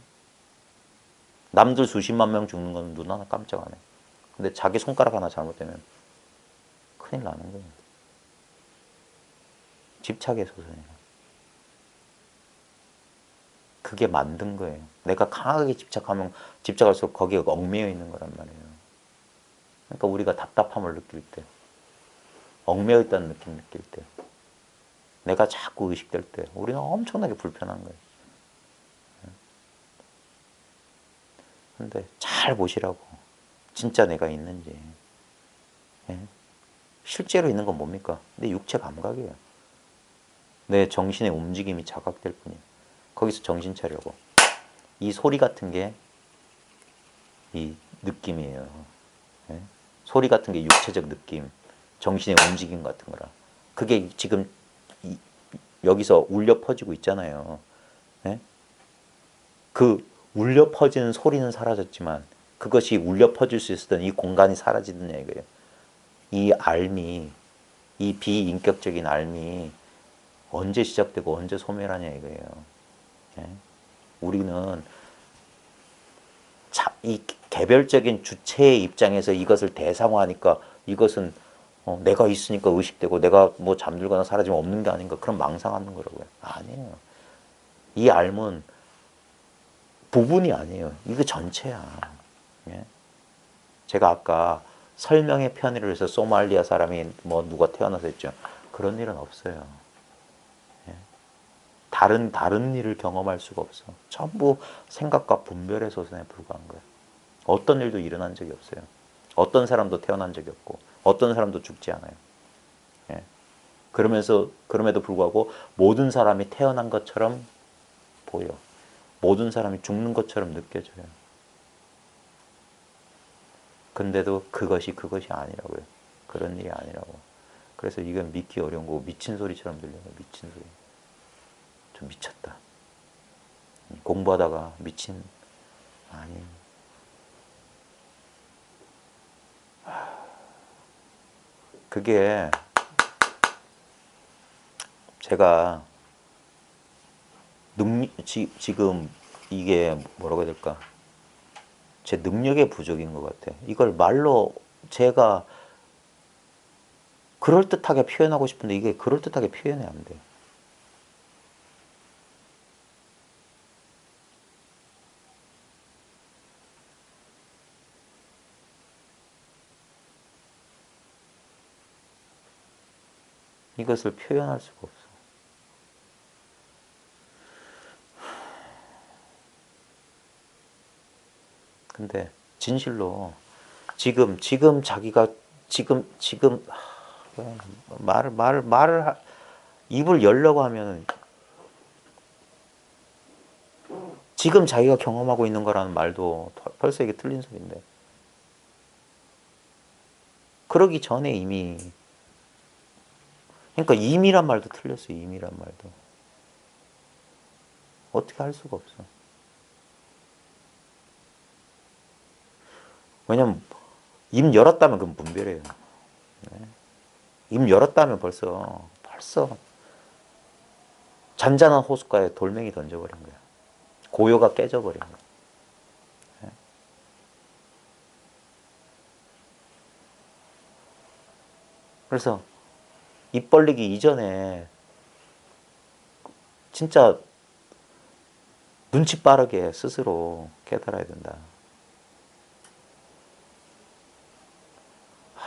남들 수십만 명 죽는 건 눈 하나 깜짝 안 해. 근데 자기 손가락 하나 잘못되면 큰일 나는 거예요. 집착의 조선이에요. 그게 만든 거예요. 내가 강하게 집착할수록 거기에 얽매여 있는 거란 말이에요. 그러니까 우리가 답답함을 느낄 때, 얽매여 있다는 느낌 느낄 때, 내가 자꾸 의식될 때, 우리는 엄청나게 불편한 거예요. 근데 잘 보시라고. 진짜 내가 있는지. 예? 실제로 있는 건 뭡니까? 내 육체 감각이에요. 내 정신의 움직임이 자각될 뿐이에요. 거기서 정신 차리라고. 이 소리 같은 게 이 느낌이에요. 예? 소리 같은 게 육체적 느낌, 정신의 움직임 같은 거라. 그게 지금 여기서 울려 퍼지고 있잖아요. 예? 그 울려 퍼지는 소리는 사라졌지만 그것이 울려 퍼질 수 있었던 이 공간이 사라지느냐 이거예요. 이 알미, 이 비인격적인 알미 언제 시작되고 언제 소멸하냐 이거예요. 예? 우리는 이 개별적인 주체의 입장에서 이것을 대상화하니까 이것은 내가 있으니까 의식되고 내가 뭐 잠들거나 사라지면 없는 게 아닌가 그런 망상하는 거라고요. 아니에요. 이 알은 부분이 아니에요. 이거 전체야. 예? 제가 아까 설명의 편의를 해서 소말리아 사람이 뭐 누가 태어나서 했죠. 그런 일은 없어요. 예? 다른 일을 경험할 수가 없어. 전부 생각과 분별의 소선에 불과한 거예요. 어떤 일도 일어난 적이 없어요. 어떤 사람도 태어난 적이 없고 어떤 사람도 죽지 않아요. 예. 그럼에도 불구하고 모든 사람이 태어난 것처럼 보여. 모든 사람이 죽는 것처럼 느껴져요. 근데도 그것이 아니라고요. 그런 일이 아니라고. 그래서 이건 믿기 어려운 거고 미친 소리처럼 들려요. 미친 소리. 좀 미쳤다. 공부하다가 미친 아니. 그게 제가 지금 이게 뭐라고 해야 될까? 제 능력의 부족인 것 같아. 이걸 말로 제가 그럴듯하게 표현하고 싶은데 이게 그럴듯하게 표현이 안 돼. 이것을 표현할 수가 없어. 근데 진실로 지금 자기가 지금 입을 열려고 하면 지금 자기가 경험하고 있는 거라는 말도 벌써 이게 틀린 소리인데 그러기 전에 이미 그러니까 임이란 말도 틀렸어요. 임이란 말도 어떻게 할 수가 없어. 왜냐면 입 열었다면 그건 분별이에요. 네. 입 열었다면 벌써 잔잔한 호숫가에 돌멩이 던져버린 거야. 고요가 깨져버린 거야. 네. 그래서 입 벌리기 이전에 진짜 눈치 빠르게 스스로 깨달아야 된다.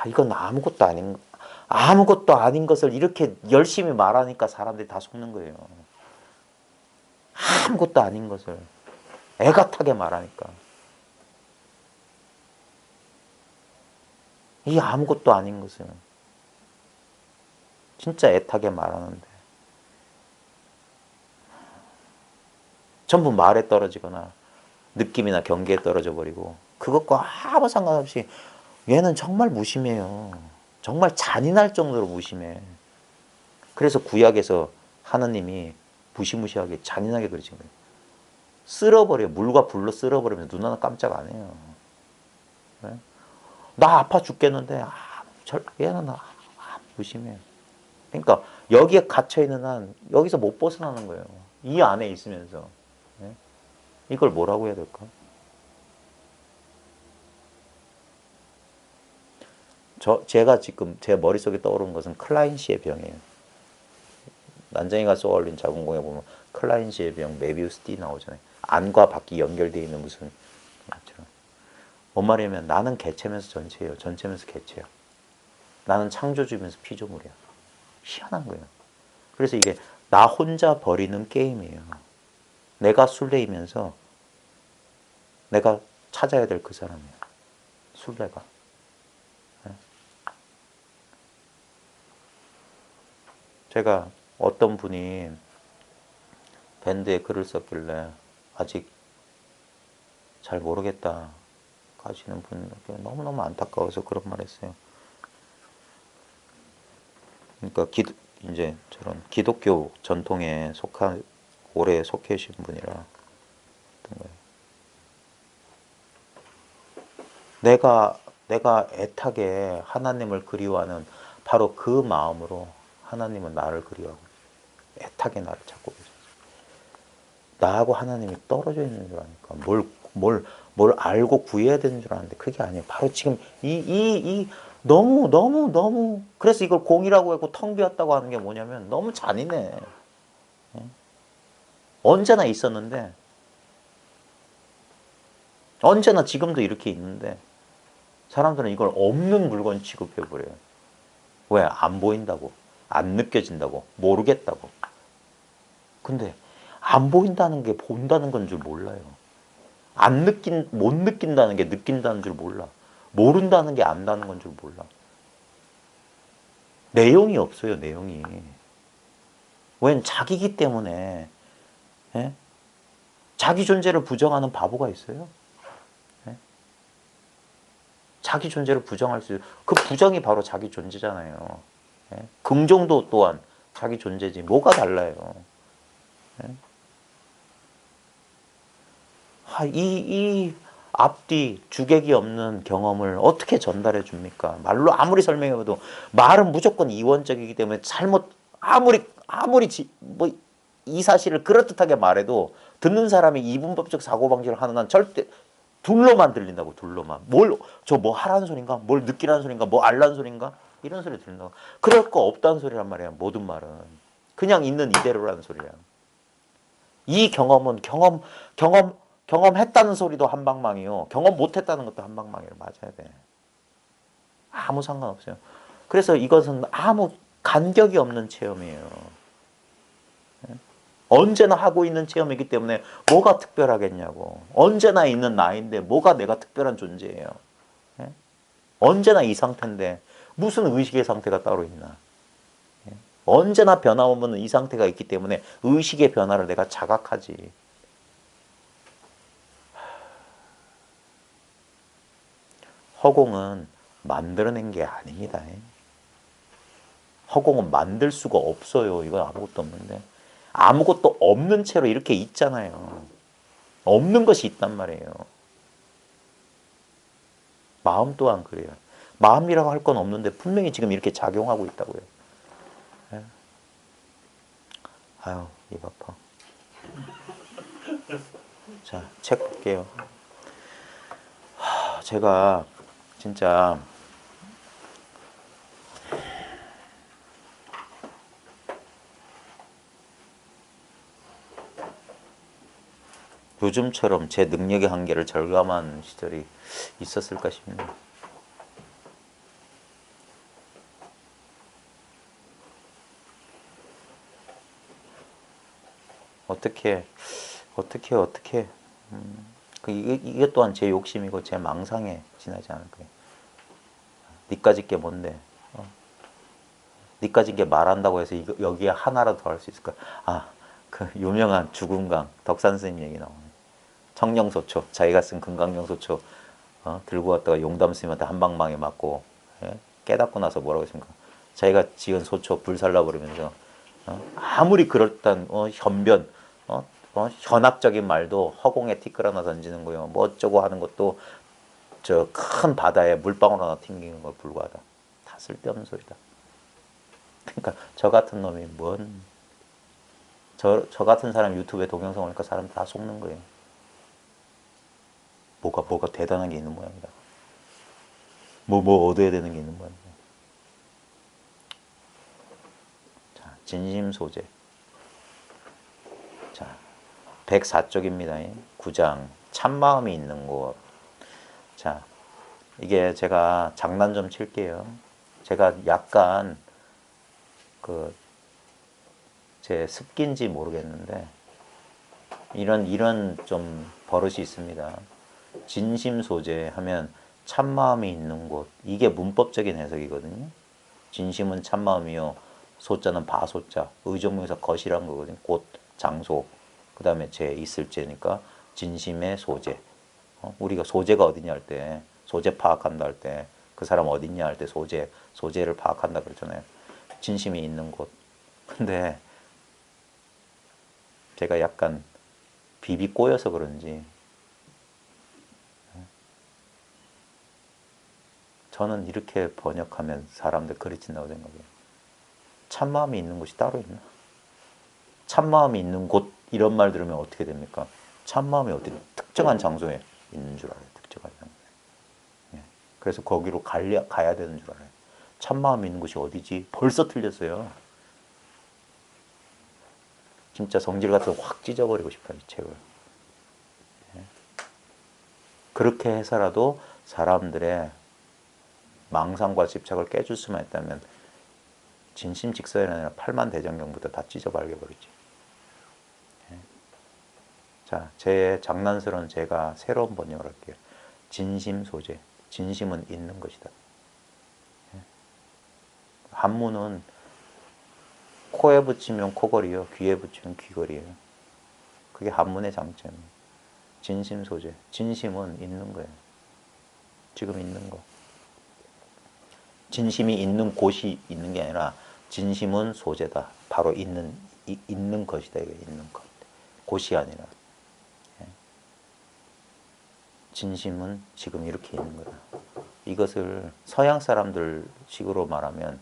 이건 아무것도 아닌 것을 이렇게 열심히 말하니까 사람들이 다 속는 거예요. 아무것도 아닌 것을 애같하게 말하니까. 이 아무것도 아닌 것을 진짜 애타게 말하는데 전부 말에 떨어지거나 느낌이나 경계에 떨어져 버리고 그것과 아무 상관없이 얘는 정말 무심해요. 정말 잔인할 정도로 무심해. 그래서 구약에서 하나님이 무시무시하게 잔인하게 그러신 거예요. 쓸어버려. 물과 불로 쓸어버리면 눈 하나 깜짝 안 해요. 네? 나 아파 죽겠는데 얘는 무심해요. 그러니까 여기에 갇혀있는 한 여기서 못 벗어나는 거예요. 이 안에 있으면서. 네? 이걸 뭐라고 해야 될까? 제가 지금 제 머릿속에 떠오르는 것은 클라인시의 병이에요. 난쟁이가 쏘아올린 작은 공에 보면 클라인시의 병, 메비우스 띠 나오잖아요. 안과 밖이 연결되어 있는 무슨 것처럼. 뭔 말이냐면 나는 개체면서 전체예요. 전체면서 개체야. 나는 창조주면서 피조물이야. 희한한 거예요. 그래서 이게 나 혼자 버리는 게임이에요. 내가 술래이면서 내가 찾아야 될 그 사람이에요. 술래가. 제가 어떤 분이 밴드에 글을 썼길래 아직 잘 모르겠다 하시는 분 너무너무 안타까워서 그런 말 했어요. 그러니까 이제 저런 기독교 전통에 오래 속해 계신 분이라 어떤 거예요. 내가 내가 애타게 하나님을 그리워하는 바로 그 마음으로 하나님은 나를 그리워하고 있어요. 애타게 나를 찾고 계세요. 나하고 하나님이 떨어져 있는 줄 아니까 뭘 알고 구해야 되는 줄 아는데 그게 아니에요. 바로 지금 너무 그래서 이걸 공이라고 하고 텅 비었다고 하는 게 뭐냐면 너무 잔인해. 언제나 있었는데 언제나 지금도 이렇게 있는데 사람들은 이걸 없는 물건 취급해 버려요. 왜? 안 보인다고, 안 느껴진다고, 모르겠다고. 근데 안 보인다는 게 본다는 건 줄 몰라요. 못 느낀다는 게 느낀다는 줄 몰라. 모른다는 게 안다는 건 줄 몰라. 내용이 없어요, 내용이. 웬 자기기 때문에, 예? 자기 존재를 부정하는 바보가 있어요? 예? 자기 존재를 부정할 수, 그 부정이 바로 자기 존재잖아요. 예? 긍정도 또한 자기 존재지. 뭐가 달라요? 예? 이 앞뒤 주객이 없는 경험을 어떻게 전달해 줍니까? 말로 아무리 설명해도 말은 무조건 이원적이기 때문에 아무리 이 사실을 그럴듯하게 말해도 듣는 사람이 이분법적 사고방식을 하는 한 절대 둘로만 들린다고. 둘로만. 저 뭐 하라는 소린가? 뭘 느끼라는 소린가? 뭐 알라는 소린가? 이런 소리 들린다고. 그럴 거 없다는 소리란 말이야. 모든 말은 그냥 있는 이대로라는 소리야. 이 경험은 경험했다는 소리도 한방망이요. 경험 못했다는 것도 한방망이를 맞아야 돼. 아무 상관없어요. 그래서 이것은 아무 간격이 없는 체험이에요. 언제나 하고 있는 체험이기 때문에 뭐가 특별하겠냐고. 언제나 있는 나인데 뭐가 내가 특별한 존재예요. 예? 언제나 이 상태인데 무슨 의식의 상태가 따로 있나. 예? 언제나 변함없는 이 상태가 있기 때문에 의식의 변화를 내가 자각하지. 허공은 만들어낸 게 아닙니다. 허공은 만들 수가 없어요. 이건 아무것도 없는데. 아무것도 없는 채로 이렇게 있잖아요. 없는 것이 있단 말이에요. 마음 또한 그래요. 마음이라고 할 건 없는데 분명히 지금 이렇게 작용하고 있다고요. 예? 아유, 입 아파. 자, 책 볼게요. 제가 진짜 요즘처럼 제 능력의 한계를 절감한 시절이 있었을까 싶네요. 어떻게 이게 또한 제 욕심이고 제 망상에 지나지 않을 거예요. 니까짓 게 뭔데? 니까짓 게 말한다고 해서 여기에 하나라도 더 할 수 있을까? 그 유명한 죽음강 덕산 스님 얘기 나오네. 청령소초, 자기가 쓴 금강령소초 들고 왔다가 용담 스님한테 한 방망이 맞고, 예? 깨닫고 나서 뭐라고 했습니까? 자기가 지은 소초 불살라 버리면서 아무리 그럴듯한 현변, 현학적인 말도 허공에 티끌 하나 던지는 거요. 뭐 어쩌고 하는 것도 저 큰 바다에 물방울 하나 튕기는 걸 불과하다. 다 쓸데없는 소리다. 그러니까 저 같은 놈이 저 같은 사람 유튜브에 동영상 올리니까 사람 다 속는 거예요. 뭐가 대단한 게 있는 모양이다. 뭐 얻어야 되는 게 있는 모양이다. 자, 진심소재. 자, 104쪽입니다. 9장. 참마음이 있는 곳. 자, 이게 제가 장난 좀 칠게요. 제가 약간 제 습기인지 모르겠는데 이런 좀 버릇이 있습니다. 진심 소재 하면 참마음이 있는 곳. 이게 문법적인 해석이거든요. 진심은 참마음이요. 소자는 바소자. 의정명사 것이란 거거든요. 곳, 장소. 그 다음에 제 있을 제니까 진심의 소재. 우리가 소재가 어디냐 할 때, 소재 파악한다 할 때, 그 사람 어디냐 할 때 소재를 파악한다 그러잖아요. 진심이 있는 곳. 근데 제가 약간 비비 꼬여서 그런지 저는 이렇게 번역하면 사람들 그르친다고 생각해요. 참마음이 있는 곳이 따로 있나? 참마음이 있는 곳 이런 말 들으면 어떻게 됩니까? 참마음이 어디 특정한 장소에 있는 줄 알아요. 특정한 장소에. 예. 그래서 거기로 가야 되는 줄 알아요. 참마음이 있는 곳이 어디지? 벌써 틀렸어요. 진짜 성질 같아서 확 찢어버리고 싶어요. 이 책을. 예. 그렇게 해서라도 사람들의 망상과 집착을 깨줄 수만 있다면 진심직선이 아니라 팔만대장경부터 다 찢어발겨버리지. 예. 자, 제 장난스러운 제가 새로운 번역을 할게요. 진심 소재. 진심은 있는 것이다. 예. 한문은 코에 붙이면 코걸이요. 귀에 붙이면 귀걸이에요. 그게 한문의 장점이에요. 진심 소재. 진심은 있는 거예요. 지금 있는 거. 진심이 있는 곳이 있는 게 아니라 진심은 소재다. 바로 있는 것이다. 이게 있는 것. 곳이 아니라. 예. 진심은 지금 이렇게 있는 거다. 이것을 서양 사람들 식으로 말하면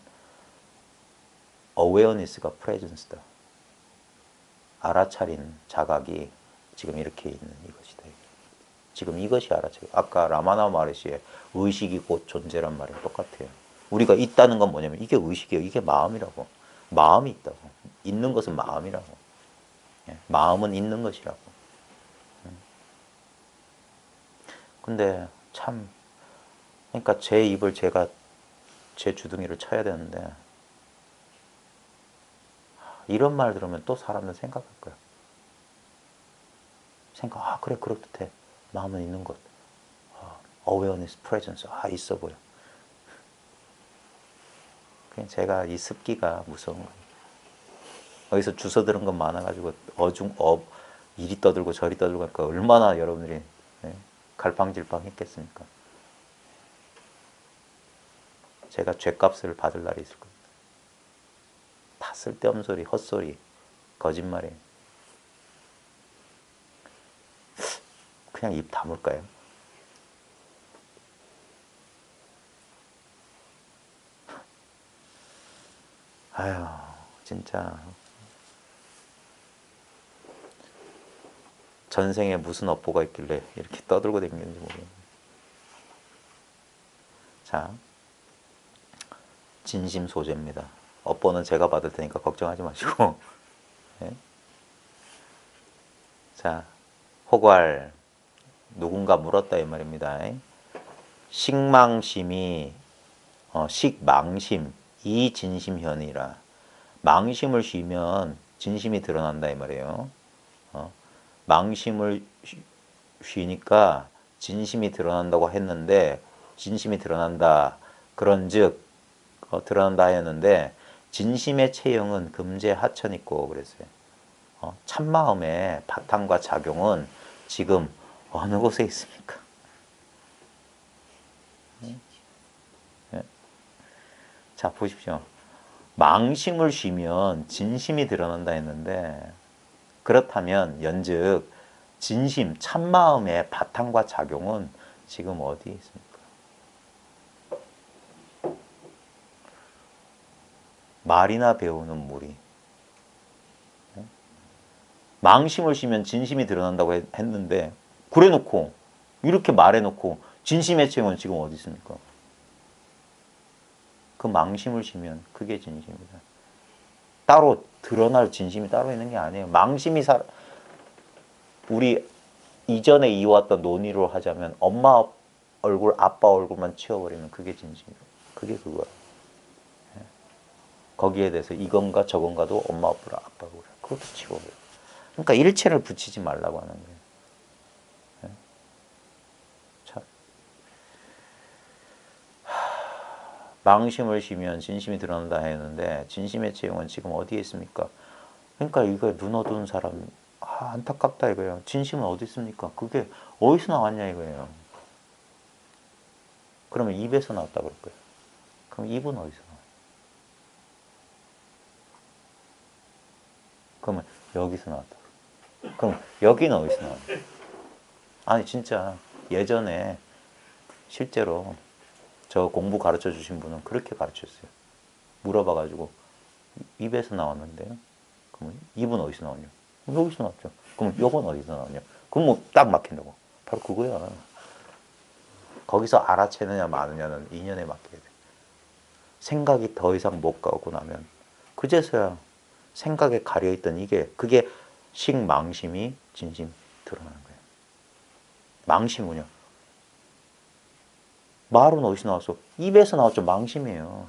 awareness가 presence다. 알아차린 자각이 지금 이렇게 있는 이것이다. 지금 이것이 알아차려. 아까 라마나 마르시의 의식이 곧 존재란 말이 똑같아요. 우리가 있다는 건 뭐냐면 이게 의식이에요. 이게 마음이라고. 마음이 있다고. 있는 것은 마음이라고. 예, 마음은 있는 것이라고. 근데 참 그러니까 제 입을 제가 제 주둥이를 쳐야 되는데 이런 말 들으면 또 사람들 생각할 거야. 그래 그렇듯해. 마음은 있는 것. awareness, presence. 있어 보여. 그냥 제가 이 습기가 무서운 거예요. 여기서 주워 들은 건 많아가지고 이리 떠들고 저리 떠들고 하니까 얼마나 여러분들이 갈팡질팡 했겠습니까? 제가 죗값을 받을 날이 있을 겁니다. 다 쓸데없는 소리, 헛소리, 거짓말이에요. 그냥 입 다물까요? 아휴, 진짜 전생에 무슨 업보가 있길래 이렇게 떠들고 다니는지 모르겠네. 자, 진심 소재입니다. 업보는 제가 받을 테니까 걱정하지 마시고. 네. 자, 호괄. 누군가 물었다 이 말입니다. 식망심이 식망심 이 진심현이라. 망심을 쉬면 진심이 드러난다 이 말이에요. 망심을 쉬니까 진심이 드러난다고 했는데 진심이 드러난다. 그런즉 드러난다 했는데 진심의 체형은 금제 하천 있고 그랬어요. 참마음의 바탕과 작용은 지금 어느 곳에 있습니까? 네? 자 보십시오. 망심을 쉬면 진심이 드러난다 했는데 그렇다면 연즉 진심, 참마음의 바탕과 작용은 지금 어디에 있습니까? 말이나 배우는 무리. 망심을 쉬면 진심이 드러난다고 했는데 그래놓고 이렇게 말해놓고 진심의 체형은 지금 어디 있습니까? 그 망심을 쉬면 그게 진심이다. 따로 드러날 진심이 따로 있는 게 아니에요. 망심이 우리 이전에 이어왔던 논의로 하자면 엄마 얼굴, 아빠 얼굴만 치워버리면 그게 진심이에요. 그게 그거야. 거기에 대해서 이건가 저건가도 엄마 얼굴, 아빠 얼굴 그것도 치워버려. 그러니까 일체를 붙이지 말라고 하는 거예요. 참. 망심을 쉬면 진심이 드러난다 했는데 진심의 체형은 지금 어디에 있습니까? 그러니까 이거 눈 어두운 사람 안타깝다 이거예요. 진심은 어디 있습니까? 그게 어디서 나왔냐 이거예요. 그러면 입에서 나왔다 그럴 거예요. 그럼 입은 어디서 나와요? 그러면 여기서 나왔다. 그럼 여기는 어디서 나와요? 아니 진짜 예전에 실제로 저 공부 가르쳐 주신 분은 그렇게 가르쳤어요. 물어봐가지고 입에서 나왔는데요. 그러면 입은 어디서 나오냐? 여기서 나왔죠. 그럼 요건 어디서 나오냐? 그럼 뭐 딱 막힌다고. 바로 그거야. 거기서 알아채느냐 마느냐는 인연에 맡겨야 돼. 생각이 더 이상 못 가고 나면 그제서야 생각에 가려있던 그게 식망심이 진심 드러나는 거예요. 망심은요. 말은 어디서 나왔어? 입에서 나왔죠. 망심이에요.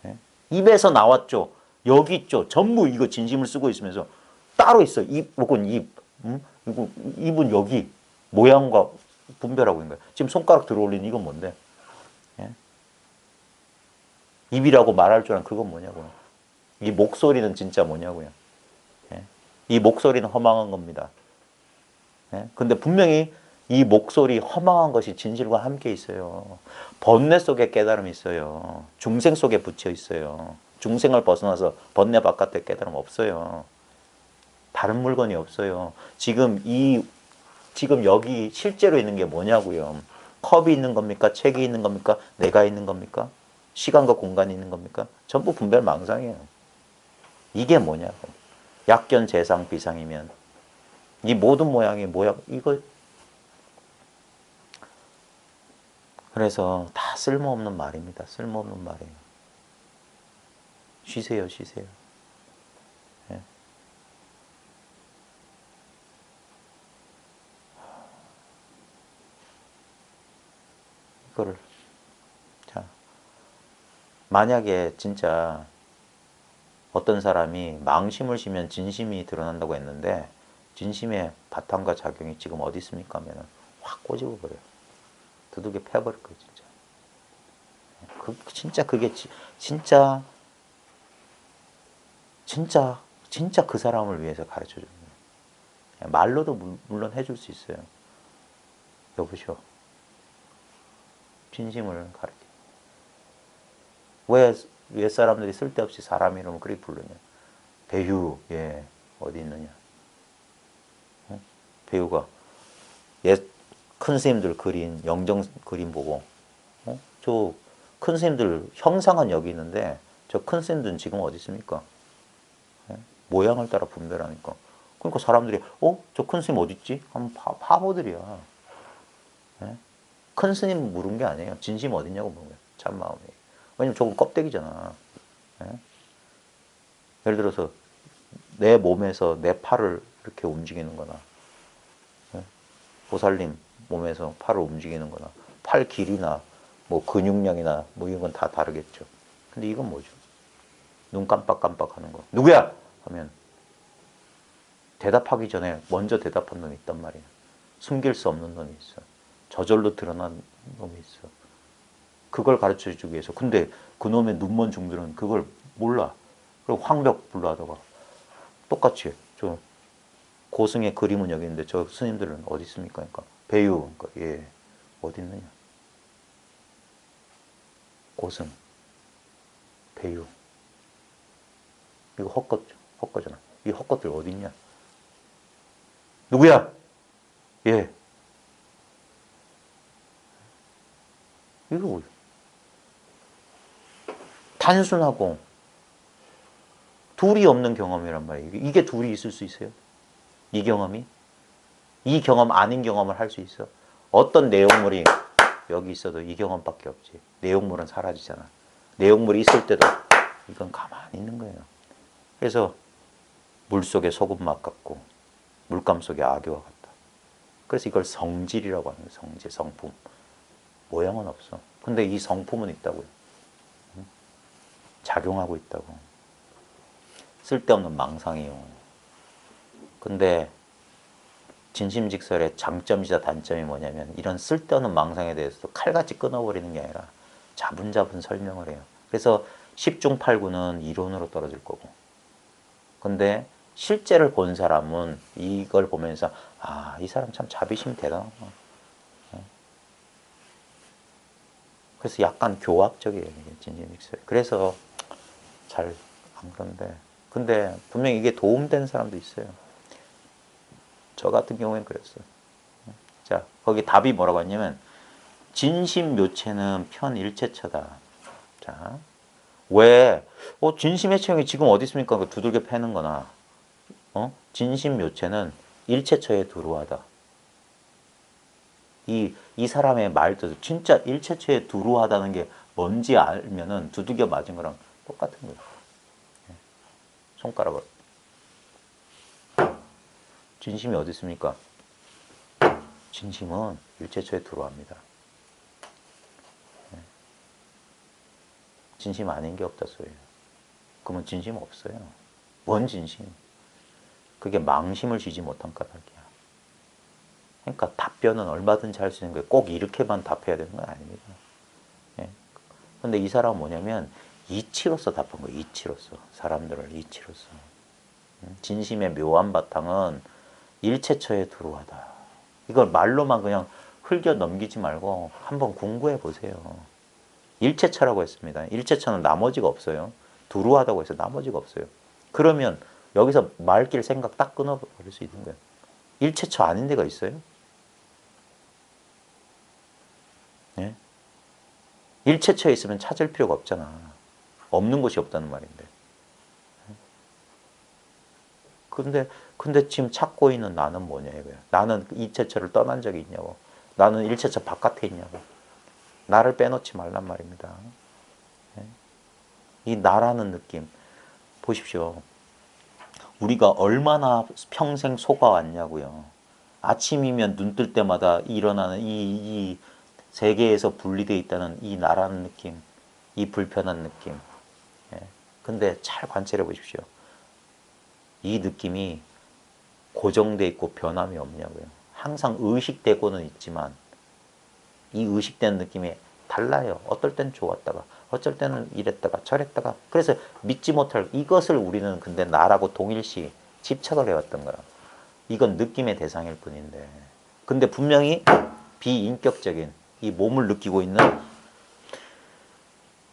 예? 입에서 나왔죠. 여기 있죠. 전부 이거 진심을 쓰고 있으면서 따로 있어. 입 혹은 입. 이거 입은 여기 모양과 분별하고 있는 거예요. 지금 손가락 들어 올린 이건 뭔데? 예? 입이라고 말할 줄 아는 그건 뭐냐고요. 이 목소리는 진짜 뭐냐고요. 예? 이 목소리는 허망한 겁니다. 예? 근데 분명히 이 목소리 허망한 것이 진실과 함께 있어요. 번뇌 속에 깨달음이 있어요. 중생 속에 붙여 있어요. 중생을 벗어나서 번뇌 바깥에 깨달음 없어요. 다른 물건이 없어요. 지금 여기 실제로 있는 게 뭐냐고요. 컵이 있는 겁니까? 책이 있는 겁니까? 내가 있는 겁니까? 시간과 공간이 있는 겁니까? 전부 분별 망상이에요. 이게 뭐냐고. 약견 재상 비상이면 이 모든 모양이 이거. 그래서 다 쓸모없는 말입니다. 쓸모없는 말이에요. 쉬세요, 쉬세요. 예. 이거를 자, 만약에 진짜 어떤 사람이 망심을 쉬면 진심이 드러난다고 했는데 진심의 바탕과 작용이 지금 어디 있습니까? 하면 확 꼬집어 버려요. 두둑이 패버릴 거예요, 진짜. 그게 진짜 그 사람을 위해서 가르쳐 주는 거예요. 말로도 물론 해줄 수 있어요. 여보시오. 진심을 가르쳐. 왜 사람들이 쓸데없이 사람 이름을 그리 부르냐? 배유, 예, 어디 있느냐? 어? 배유가 큰 스님들 그린 영정 그림 보고, 저 큰 스님들 형상은 여기 있는데 저 큰 스님들은 지금 어디 있습니까? 예? 모양을 따라 분별하니까. 그러니까 사람들이 저 큰 스님 어디 있지? 하면 바보들이야. 예? 큰 스님 물은 게 아니에요. 진심 어디냐고 물은 거예요. 참마음이. 왜냐면 저건 껍데기잖아. 예? 예를 들어서 내 몸에서 내 팔을 이렇게 움직이는 거나, 예? 보살님 몸에서 팔을 움직이는 거나, 팔 길이나 뭐 근육량이나 뭐 이런 건 다 다르겠죠. 근데 이건 뭐죠? 눈 깜빡깜빡 하는 거. 누구야? 하면 대답하기 전에 먼저 대답한 놈이 있단 말이야. 숨길 수 없는 놈이 있어. 저절로 드러난 놈이 있어. 그걸 가르쳐 주기 위해서. 근데 그놈의 눈먼 중들은 그걸 몰라. 그리고 황벽 불러하다가 똑같이 저 고승의 그림은 여기 있는데 저 스님들은 어디 있습니까? 그러니까 배유. 그러니까 예, 어디 있느냐? 고승, 배유. 이거 헛거잖아. 이 헛것들 어디 있냐? 누구야? 예. 이거 뭐야? 단순하고 둘이 없는 경험이란 말이에요. 이게 둘이 있을 수 있어요? 이 경험이? 이 경험 아닌 경험을 할 수 있어? 어떤 내용물이 여기 있어도 이 경험밖에 없지. 내용물은 사라지잖아. 내용물이 있을 때도 이건 가만히 있는 거예요. 그래서 물속에 소금맛 같고 물감 속에 악교와 같다. 그래서 이걸 성질이라고 하는 거예요. 성질, 성품. 모양은 없어. 근데 이 성품은 있다고요. 작용하고 있다고. 쓸데없는 망상이요. 근데 진심직설의 장점이자 단점이 뭐냐면 이런 쓸데없는 망상에 대해서도 칼같이 끊어버리는 게 아니라 자분자분 설명을 해요. 그래서 10중 8구는 이론으로 떨어질 거고. 근데 실제를 본 사람은 이걸 보면서 이 사람 참 자비심이 대단하구나. 그래서 약간 교학적이에요. 진심직설. 그래서 잘 안 그런데. 근데 분명히 이게 도움되는 사람도 있어요. 저 같은 경우엔 그랬어요. 자, 거기 답이 뭐라고 했냐면 진심묘체는 편일체처다. 자, 왜? 진심의 체형이 지금 어디 있습니까? 그 두들겨 패는 거나. 진심묘체는 일체처에 두루하다. 이 사람의 말도 진짜 일체처에 두루하다는 게 뭔지 알면은 두들겨 맞은 거랑 똑같은 거예요. 손가락을. 진심이 어디 있습니까? 진심은 일체처에 두루합니다. 진심 아닌 게 없다 소리예요. 그러면 진심 없어요. 뭔 진심? 그게 망심을 지지 못한 까닭이야. 그러니까 답변은 얼마든지 할 수 있는 거예요. 꼭 이렇게만 답해야 되는 건 아닙니다. 근데 이 사람은 뭐냐면 이치로서 답한 거예요. 이치로서. 사람들을 이치로서. 진심의 묘한 바탕은 일체처에 두루하다. 이걸 말로만 그냥 흘겨 넘기지 말고 한번 공부해 보세요. 일체처라고 했습니다. 일체처는 나머지가 없어요. 두루하다고 해서 나머지가 없어요. 그러면 여기서 말길 생각 딱 끊어버릴 수 있는 거예요. 일체처 아닌 데가 있어요? 예? 일체처에 있으면 찾을 필요가 없잖아. 없는 곳이 없다는 말인데. 근데 지금 찾고 있는 나는 뭐냐 이거야. 나는 일체처를 떠난 적이 있냐고. 나는 일체처 바깥에 있냐고. 나를 빼놓지 말란 말입니다. 이 나라는 느낌 보십시오. 우리가 얼마나 평생 속아왔냐고요. 아침이면 눈 뜰 때마다 일어나는 이 세계에서 분리되어 있다는 이 나라는 느낌, 이 불편한 느낌. 근데 잘 관찰해 보십시오. 이 느낌이 고정돼 있고 변함이 없냐고요. 항상 의식되고는 있지만 이 의식된 느낌이 달라요. 어떨 땐 좋았다가 어쩔 때는 이랬다가 저랬다가. 그래서 믿지 못할 이것을 우리는 근데 나라고 동일시 집착을 해왔던 거야. 이건 느낌의 대상일 뿐인데. 근데 분명히 비인격적인 이 몸을 느끼고 있는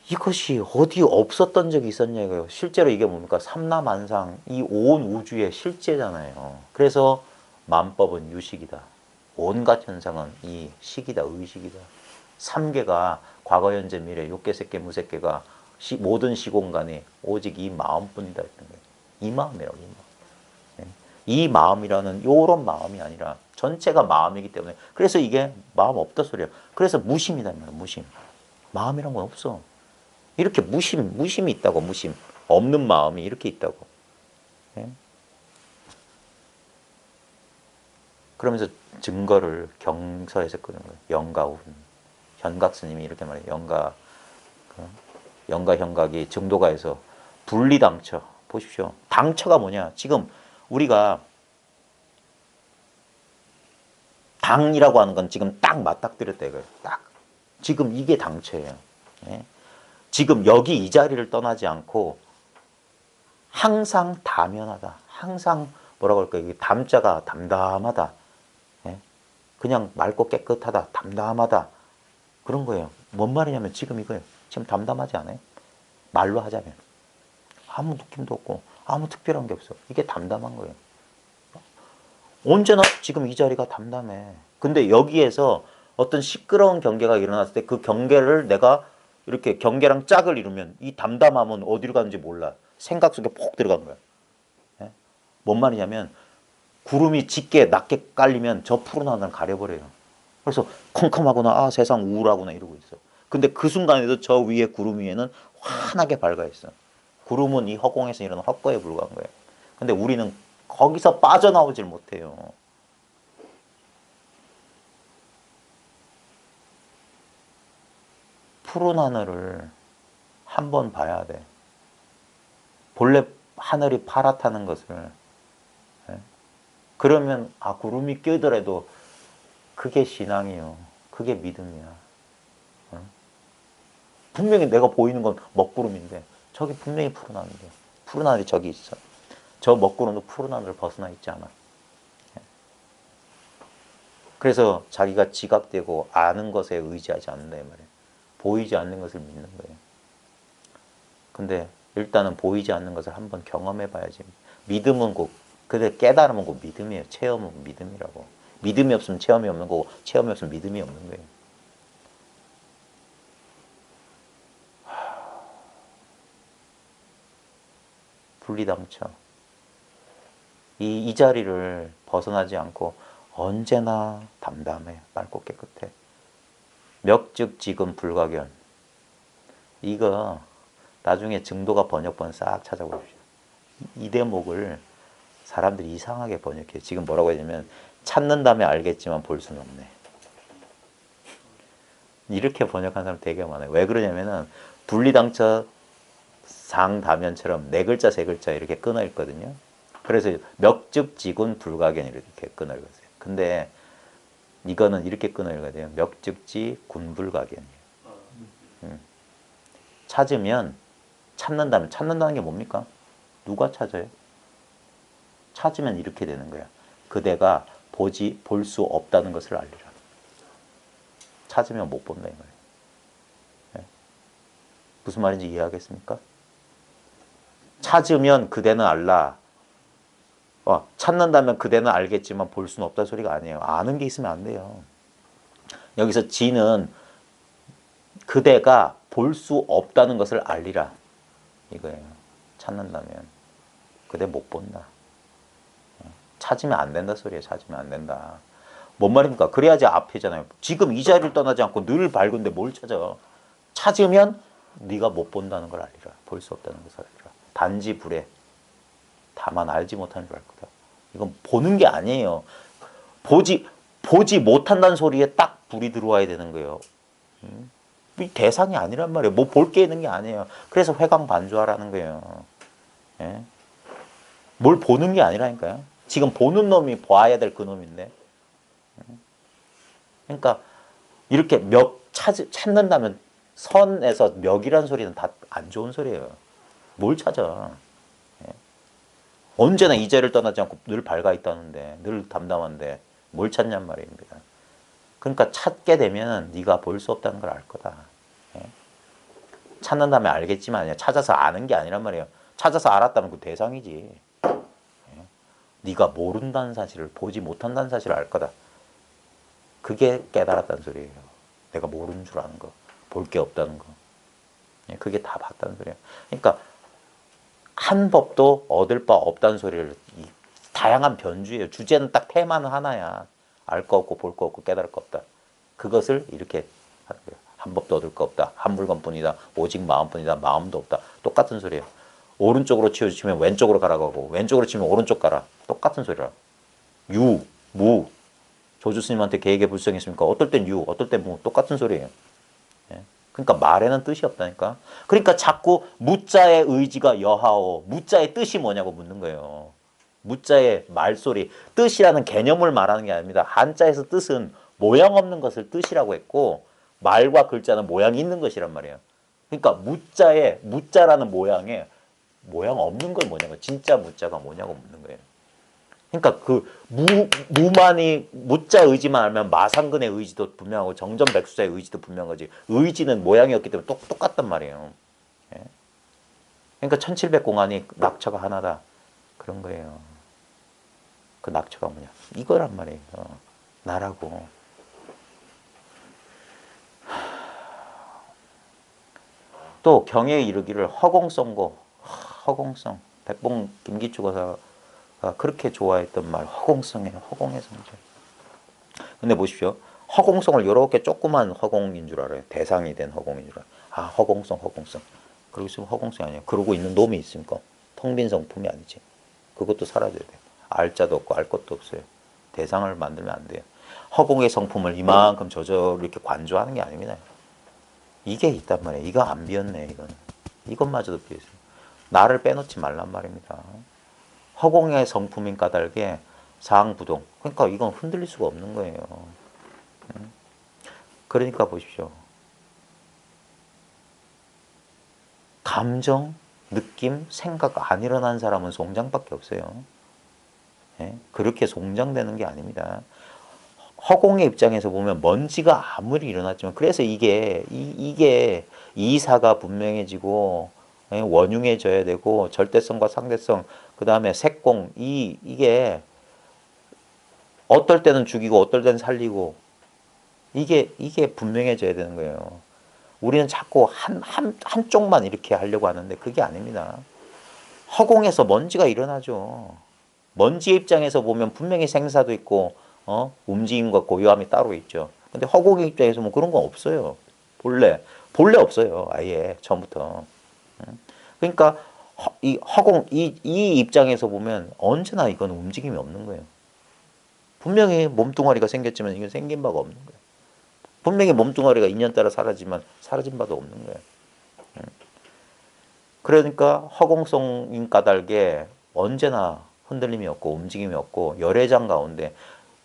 이것이 어디 없었던 적이 있었냐 이거예요. 실제로 이게 뭡니까? 삼라만상 이 온 우주의 실제잖아요. 그래서 만법은 유식이다. 온갖 현상은 이 식이다. 의식이다. 삼계가 과거 현재 미래 욕계 색계 무색계가 모든 시공간이 오직 이 마음뿐이다 했던 거예요. 이 마음이라고. 이 마음. 이 마음이라는 요런 마음이 아니라 전체가 마음이기 때문에 그래서 이게 마음 없다 소리야. 그래서 무심이다 말이야. 무심. 마음이란 건 없어. 이렇게 무심이 있다고. 무심. 없는 마음이 이렇게 있다고. 그러면서 증거를 경서에서 끄는 거예요. 영가운. 현각 스님이 이렇게 말해요. 영가 현각이 정도가에서 분리당처. 보십시오. 당처가 뭐냐? 지금 우리가 당이라고 하는 건 지금 딱 맞닥뜨렸다 이거예요. 딱. 지금 이게 당처예요. 지금 여기 이 자리를 떠나지 않고 항상 다면하다. 항상 뭐라고 할까? 이게 담자가 담담하다. 그냥 맑고 깨끗하다. 담담하다. 그런 거예요. 뭔 말이냐면 지금 이거예요. 지금 담담하지 않아요? 말로 하자면. 아무 느낌도 없고 아무 특별한 게 없어. 이게 담담한 거예요. 언제나 지금 이 자리가 담담해. 근데 여기에서 어떤 시끄러운 경계가 일어났을 때 그 경계를 내가 이렇게 경계랑 짝을 이루면 이 담담함은 어디로 가는지 몰라. 생각 속에 폭 들어간 거야. 뭔 말이냐면 구름이 짙게 낮게 깔리면 저 푸른 하늘을 가려버려요. 그래서 컴컴하구나, 세상 우울하구나 이러고 있어. 근데 그 순간에도 저 위에 구름 위에는 환하게 밝아 있어. 구름은 이 허공에서 일어나는 헛거에 불과한 거예요. 근데 우리는 거기서 빠져나오질 못해요. 푸른 하늘을 한번 봐야 돼. 본래 하늘이 파랗다는 것을. 그러면 구름이 껴더라도 그게 신앙이요. 그게 믿음이야. 분명히 내가 보이는 건 먹구름인데 저기 분명히 푸른 하늘이야. 푸른 하늘이 저기 있어. 저 먹구름도 푸른 하늘을 벗어나 있지 않아. 그래서 자기가 지각되고 아는 것에 의지하지 않는다 이 말이에요. 보이지 않는 것을 믿는 거예요. 근데 일단은 보이지 않는 것을 한번 경험해 봐야지. 믿음은 곧, 근데 깨달음은 곧 믿음이에요. 체험은 믿음이라고. 믿음이 없으면 체험이 없는 거고 체험이 없으면 믿음이 없는 거예요. 분리당처. 이 자리를 벗어나지 않고 언제나 담담해, 맑고 깨끗해. 멱즉지근 불가견. 이거 나중에 증도가 번역본 싹 찾아보십시오. 이 대목을 사람들이 이상하게 번역해요. 지금 뭐라고 했냐면 찾는 다음에 알겠지만 볼 수는 없네. 이렇게 번역한 사람 되게 많아요. 왜 그러냐면은 분리당처 상다면처럼 네 글자 세 글자 이렇게 끊어 있거든요. 그래서 멱즉지군 불가견 이렇게 끊어 읽었어요. 근데 이거는 이렇게 끊어 읽어야 돼요. 멱즉지 군불가견이에요. 찾으면 찾는다면 찾는다는 게 뭡니까? 누가 찾아요? 찾으면 이렇게 되는 거야. 그대가 볼 수 없다는 것을 알리라. 찾으면 못 본다 이 말이에요. 네. 무슨 말인지 이해하겠습니까? 찾으면 그대는 알라. 찾는다면 그대는 알겠지만 볼 수는 없다는 소리가 아니에요. 아는 게 있으면 안 돼요. 여기서 지는 그대가 볼 수 없다는 것을 알리라. 이거예요. 찾는다면. 그대 못 본다. 찾으면 안 된다 소리예요. 찾으면 안 된다. 뭔 말입니까? 그래야지 앞이잖아요. 지금 이 자리를 떠나지 않고 늘 밝은데 뭘 찾아? 찾으면 네가 못 본다는 걸 알리라. 볼 수 없다는 것을 알리라. 단지 불에 다만 알지 못하는 줄 알 거다. 이건 보는 게 아니에요. 보지 못한다는 소리에 딱 불이 들어와야 되는 거예요. 이 대상이 아니란 말이에요. 뭐 볼 게 있는 게 아니에요. 그래서 회광반주하라는 거예요. 예? 뭘 보는 게 아니라니까요. 지금 보는 놈이 봐야 될 그 놈인데. 그러니까 이렇게 찾는다면 선에서 멱이라는 소리는 다 안 좋은 소리예요. 뭘 찾아? 예? 언제나 이 자리를 떠나지 않고 늘 밝아 있다는데, 늘 담담한데 뭘 찾냔 말입니다. 그러니까 찾게 되면 네가 볼 수 없다는 걸 알 거다. 예? 찾는 다음에 알겠지만 아니야. 찾아서 아는 게 아니란 말이에요. 찾아서 알았다면 그 대상이지. 예? 네가 모른다는 사실을, 보지 못한다는 사실을 알 거다. 그게 깨달았다는 소리예요. 내가 모르는 줄 아는 거. 볼 게 없다는 거. 예? 그게 다 봤다는 소리예요. 그러니까 한 법도 얻을 바 없다는 소리를, 다양한 변주예요. 주제는 딱 테마는 하나야. 알 거 없고 볼 거 없고 깨달을 거 없다. 그것을 이렇게 하는 거예요. 한 법도 얻을 거 없다. 한 물건뿐이다. 오직 마음뿐이다. 마음도 없다. 똑같은 소리예요. 오른쪽으로 치우치면 왼쪽으로 가라고 하고 왼쪽으로 치면 오른쪽 가라. 똑같은 소리라. 유, 무. 조주 스님한테 계획에 불성했습니까? 어떨 땐 유, 어떨 땐 무. 똑같은 소리예요. 예? 그러니까 말에는 뜻이 없다니까. 그러니까 자꾸 무자의 의지가 여하오. 무자의 뜻이 뭐냐고 묻는 거예요. 무자의 말소리, 뜻이라는 개념을 말하는 게 아닙니다. 한자에서 뜻은 모양 없는 것을 뜻이라고 했고 말과 글자는 모양이 있는 것이란 말이에요. 그러니까 무자라는 모양에 모양 없는 걸 뭐냐고, 진짜 무자가 뭐냐고 묻는 거예요. 그러니까 그 무만이 무자 의지만 알면 마상근의 의지도 분명하고 정전백수자의 의지도 분명하지. 의지는 모양이 없기 때문에 똑같단 말이에요. 예? 그러니까 1700공안이 낙처가 하나다. 그런 거예요. 그 낙처가 뭐냐? 이거란 말이에요. 나라고. 또 경에 이르기를 허공성고. 허공성. 백봉 김기추거사가 그렇게 좋아했던 말. 허공성이에요. 허공의 성질. 근데 보십시오. 허공성을 이렇게 조그만 허공인 줄 알아요. 대상이 된 허공인 줄 알아요. 아, 허공성. 그러고 있으면 허공성이 아니에요. 그러고 있는 놈이 있으니까 텅 빈 성품이 아니지. 그것도 사라져야 돼요. 알 자도 없고 알 것도 없어요. 대상을 만들면 안 돼요. 허공의 성품을 이만큼 저절로 이렇게 관조하는 게 아닙니다. 이게 있단 말이에요. 이거 안 비었네. 이거는. 이것마저도 비었어요. 나를 빼놓지 말란 말입니다. 허공의 성품인 까닭에 사항부동. 그러니까 이건 흔들릴 수가 없는 거예요. 그러니까 보십시오. 감정, 느낌, 생각 안 일어난 사람은 송장밖에 없어요. 예? 그렇게 송장되는 게 아닙니다. 허공의 입장에서 보면 먼지가 아무리 일어났지만, 그래서 이게 이사가 분명해지고 원흉해져야 되고, 절대성과 상대성, 그 다음에 색공, 이게 어떨 때는 죽이고 어떨 때는 살리고, 이게 분명해져야 되는 거예요. 우리는 자꾸 한쪽만 이렇게 하려고 하는데 그게 아닙니다. 허공에서 먼지가 일어나죠. 먼지 입장에서 보면 분명히 생사도 있고 움직임과 고요함이 따로 있죠. 근데 허공의 입장에서 뭐 그런 건 없어요. 본래 없어요. 아예 처음부터. 그러니까 이 허공 이 입장에서 보면 언제나 이건 움직임이 없는 거예요. 분명히 몸뚱아리가 생겼지만 이건 생긴 바가 없는 거예요. 분명히 몸뚱아리가 인연 따라 사라지만 사라진 바도 없는 거예요. 그러니까 허공성인 까닭에 언제나 흔들림이 없고 움직임이 없고 열애장 가운데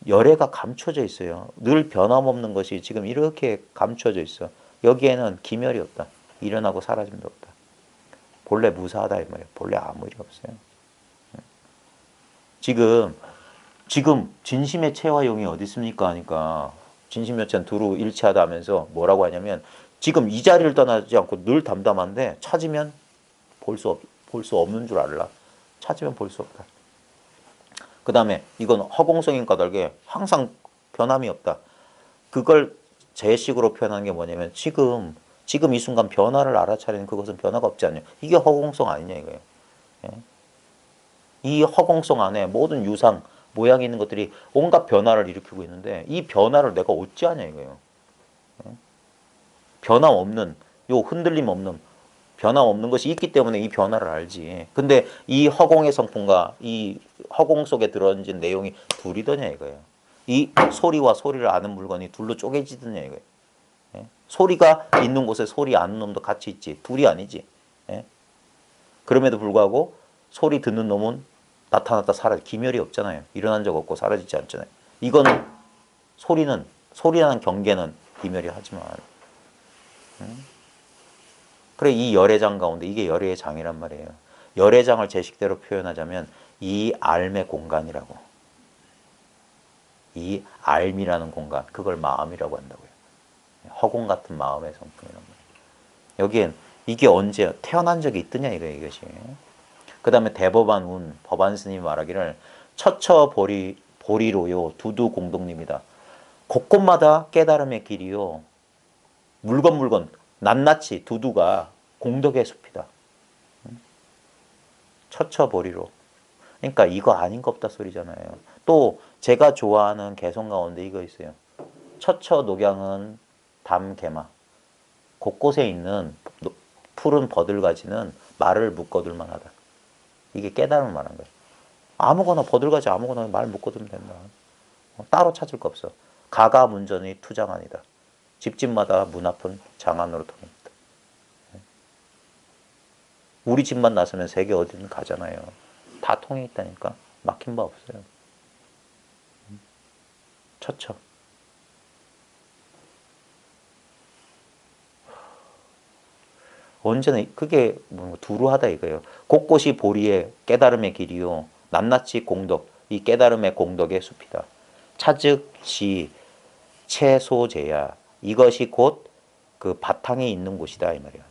열애가 감춰져 있어요. 늘 변함없는 것이 지금 이렇게 감춰져 있어. 여기에는 기멸이 없다. 일어나고 사라짐도 없다. 본래 무사하다 이 말이에요. 본래 아무 일이 없어요. 지금 진심의 체와 용이 어디 있습니까 하니까 진심의 체는 두루 일치하다 하면서 뭐라고 하냐면 지금 이 자리를 떠나지 않고 늘 담담한데 찾으면 볼 수 없는 줄 알라. 찾으면 볼 수 없다. 그 다음에 이건 허공성인 까닭에 항상 변함이 없다. 그걸 제식으로 표현하는 게 뭐냐면 지금 이 순간 변화를 알아차리는 그것은 변화가 없지 않냐. 이게 허공성 아니냐 이거예요. 예? 이 허공성 안에 모든 유상, 모양이 있는 것들이 온갖 변화를 일으키고 있는데 이 변화를 내가 어찌하냐 이거예요. 예? 변화 없는, 요 흔들림 없는, 변화 없는 것이 있기 때문에 이 변화를 알지. 근데 이 허공의 성품과 이 허공 속에 들어앉은 내용이 둘이더냐 이거예요. 이 소리와 소리를 아는 물건이 둘로 쪼개지더냐 이거예요. 예? 소리가 있는 곳에 소리 아는 놈도 같이 있지. 둘이 아니지. 예? 그럼에도 불구하고 소리 듣는 놈은 나타났다 사라져. 기멸이 없잖아요. 일어난 적 없고 사라지지 않잖아요. 이거는 소리라는 경계는 기멸이 하지만 그래 이 열애장 가운데 이게 열애의 장이란 말이에요. 열애장을 제식대로 표현하자면 이 알의 공간이라고. 이 알미라는 공간 그걸 마음이라고 한다고요. 허공 같은 마음의 성품이란 말이에요. 여기엔 이게 언제 태어난 적이 있더냐 이거예요. 이것이. 그 다음에 대법안 운 법안 스님이 말하기를 처처 보리로요 두두 공동님이다. 곳곳마다 깨달음의 길이요. 물건 낱낱이 두두가 공덕의 숲이다. 처처보리로. 그러니까 이거 아닌 거 없다 소리잖아요. 또 제가 좋아하는 개성 가운데 이거 있어요. 처처 녹양은 담개마. 곳곳에 있는 푸른 버들가지는 말을 묶어둘 만하다. 이게 깨달음을 말한 거예요. 아무거나 버들가지 아무거나 말 묶어두면 된다. 따로 찾을 거 없어. 가가문전이 투장안이다. 집집마다 문 앞은 장안으로 통합니다. 우리 집만 나서면 세계 어디든 가잖아요. 다 통해 있다니까. 막힌 바 없어요. 처처. 언제나 그게 두루하다 이거예요. 곳곳이 보리의 깨달음의 길이요. 낱낱이 공덕. 이 깨달음의 공덕의 숲이다. 차즉시 채소제야. 이것이 곧 그 바탕에 있는 곳이다 이 말이야.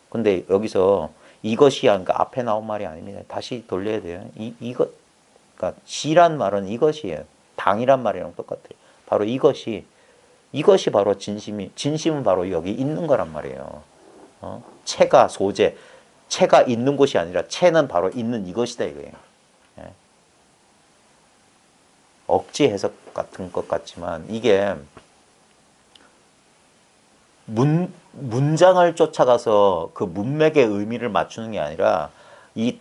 근데 여기서 이것이 그러니까 앞에 나온 말이 아닙니다. 다시 돌려야 돼요. 이것 그러니까 시란 말은 이것이에요. 당이란 말이랑 똑같아요. 바로 이것이 바로 진심은 바로 여기 있는 거란 말이에요. 채가 소재, 채가 있는 곳이 아니라 채는 바로 있는 이것이다 이거예요. 예. 억지 해석 같은 것 같지만 이게 문장을 쫓아가서 그 문맥의 의미를 맞추는 게 아니라 이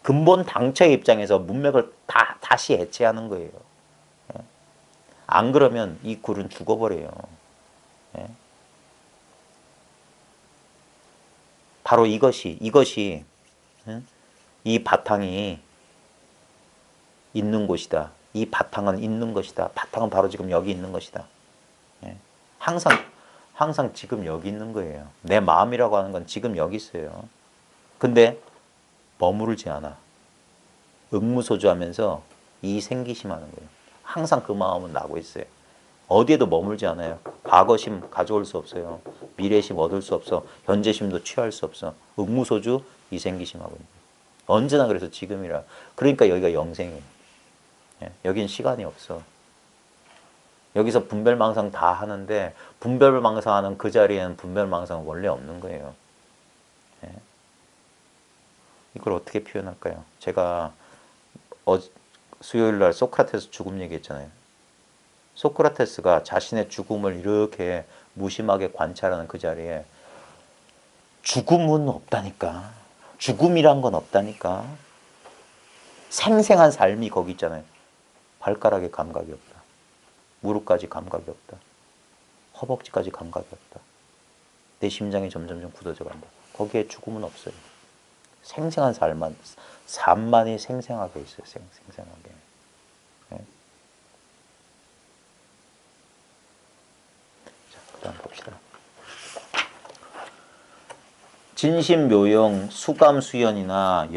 근본 당처의 입장에서 문맥을 다시 해체하는 거예요. 예. 안 그러면 이 글은 죽어버려요. 예. 바로 이것이 이 바탕이 있는 곳이다. 이 바탕은 있는 것이다. 바탕은 바로 지금 여기 있는 것이다. 예. 항상 지금 여기 있는 거예요. 내 마음이라고 하는 건 지금 여기 있어요. 근데 머무르지 않아. 응무소주하면서 이 생기심하는 거예요. 항상 그 마음은 나고 있어요. 어디에도 머물지 않아요. 과거심 가져올 수 없어요. 미래심 얻을 수 없어. 현재심도 취할 수 없어. 응무소주 이생기심하고 있는 거예요. 언제나 그래서 지금이라. 그러니까 여기가 영생이에요. 예, 여긴 시간이 없어. 여기서 분별망상 다 하는데 분별망상하는 그 자리에는 분별망상은 원래 없는 거예요. 예. 이걸 어떻게 표현할까요? 제가 수요일 날 소크라테스 죽음 얘기했잖아요. 소크라테스가 자신의 죽음을 이렇게 무심하게 관찰하는 그 자리에 죽음은 없다니까. 죽음이란 건 없다니까. 생생한 삶이 거기 있잖아요. 발가락에 감각이 없다. 무릎까지 감각이 없다. 허벅지까지 감각이 없다. 내 심장이 점점점 굳어져 간다. 거기에 죽음은 없어요. 생생한 삶만이 생생하게 있어요. 생생하게. 네. 자, 그 다음 봅시다. 진심묘용, 수감수연이나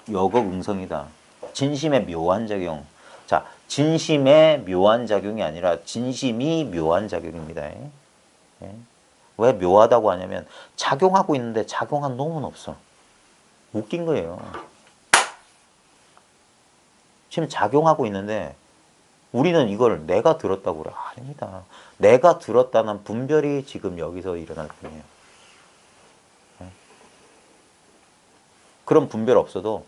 여곡응성이다. 진심의 묘한 작용. 자, 진심의 묘한 작용이 아니라 진심이 묘한 작용입니다. 예? 왜 묘하다고 하냐면 작용하고 있는데 작용한 놈은 없어. 웃긴 거예요. 지금 작용하고 있는데 우리는 이걸 내가 들었다고 그래. 아닙니다. 내가 들었다는 분별이 지금 여기서 일어날 뿐이에요. 그런 분별 없어도